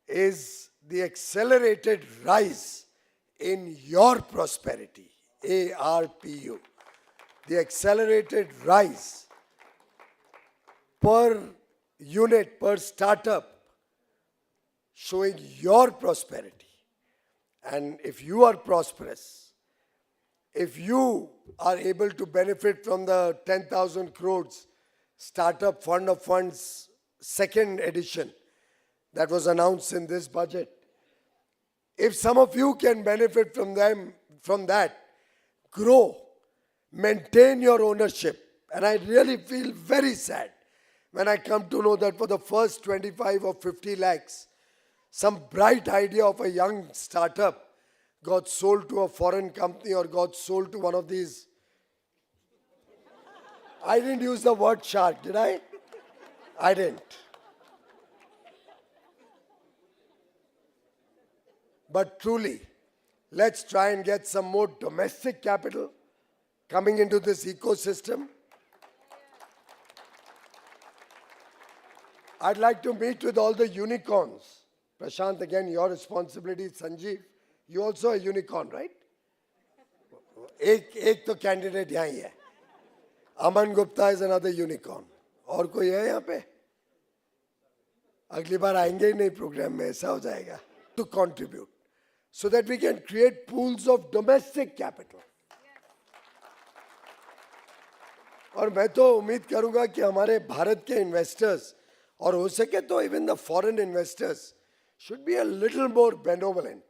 is the accelerated rise in your prosperity, ARPU. The accelerated rise per unit, per startup, showing your prosperity. And if you are prosperous, if you are able to benefit from the 10,000 crores Startup Fund of Funds second edition that was announced in this budget, if some of you can benefit from that, grow, maintain your ownership. And I really feel very sad when I come to know that for the first 25 or 50 lakhs, some bright idea of a young startup got sold to a foreign company or got sold to one of these. I didn't use the word shark, did I? I didn't. But truly, let's try and get some more domestic capital coming into this ecosystem. I'd like to meet with all the unicorns. Prashant, again, your responsibility. Sanjeev, you also a unicorn, right? एक तो candidate यहाँ ही है. Aman Gupta is another unicorn. और कोई है यहाँ पे? अगली बार आएंगे ही नहीं program में, ऐसा हो जाएगा. To contribute, so that we can create pools of domestic capital. और मैं तो उम्मीद करूँगा कि हमारे भारत के investors और हो सके तो even the foreign investors should be a little more benevolent,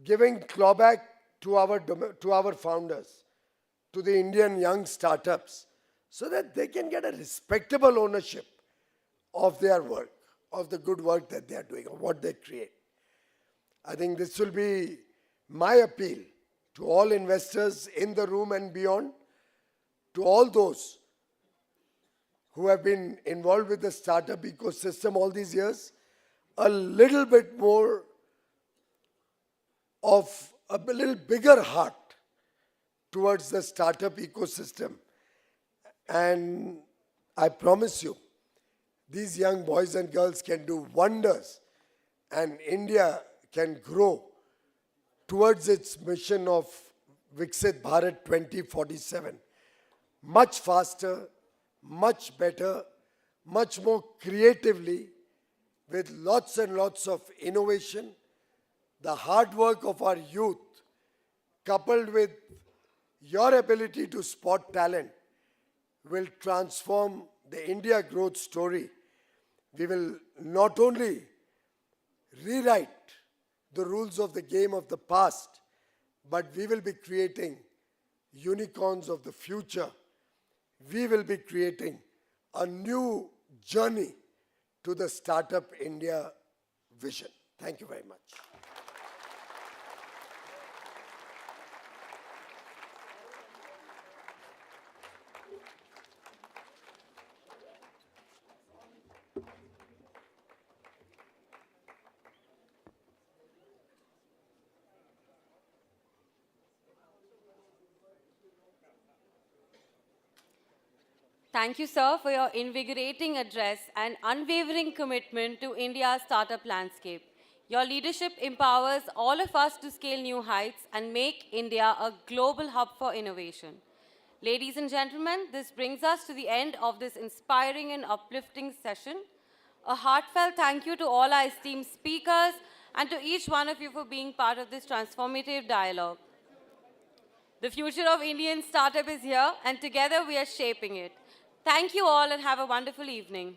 giving clawback to our founders, to the Indian young startups, so that they can get a respectable ownership of their work, of the good work that they are doing, of what they create. I think this will be my appeal to all investors in the room and beyond, to all those who have been involved with the startup ecosystem all these years, a little bit more of a little bigger heart towards the startup ecosystem. And I promise you, these young boys and girls can do wonders, and India can grow towards its mission of Viksit Bharat 2047 much faster, much better, much more creatively, with lots and lots of innovation. The hard work of our youth, coupled with your ability to spot talent, will transform the India growth story. We will not only rewrite the rules of the game of the past, but we will be creating unicorns of the future. We will be creating a new journey to the Startup India vision. Thank you very much. Thank you, sir, for your invigorating address and unwavering commitment to India's startup landscape. Your leadership empowers all of us to scale new heights and make India a global hub for innovation. Ladies and gentlemen, this brings us to the end of this inspiring and uplifting session. A heartfelt thank you to all our esteemed speakers and to each one of you for being part of this transformative dialogue. The future of Indian startup is here, and together we are shaping it. Thank you all and have a wonderful evening.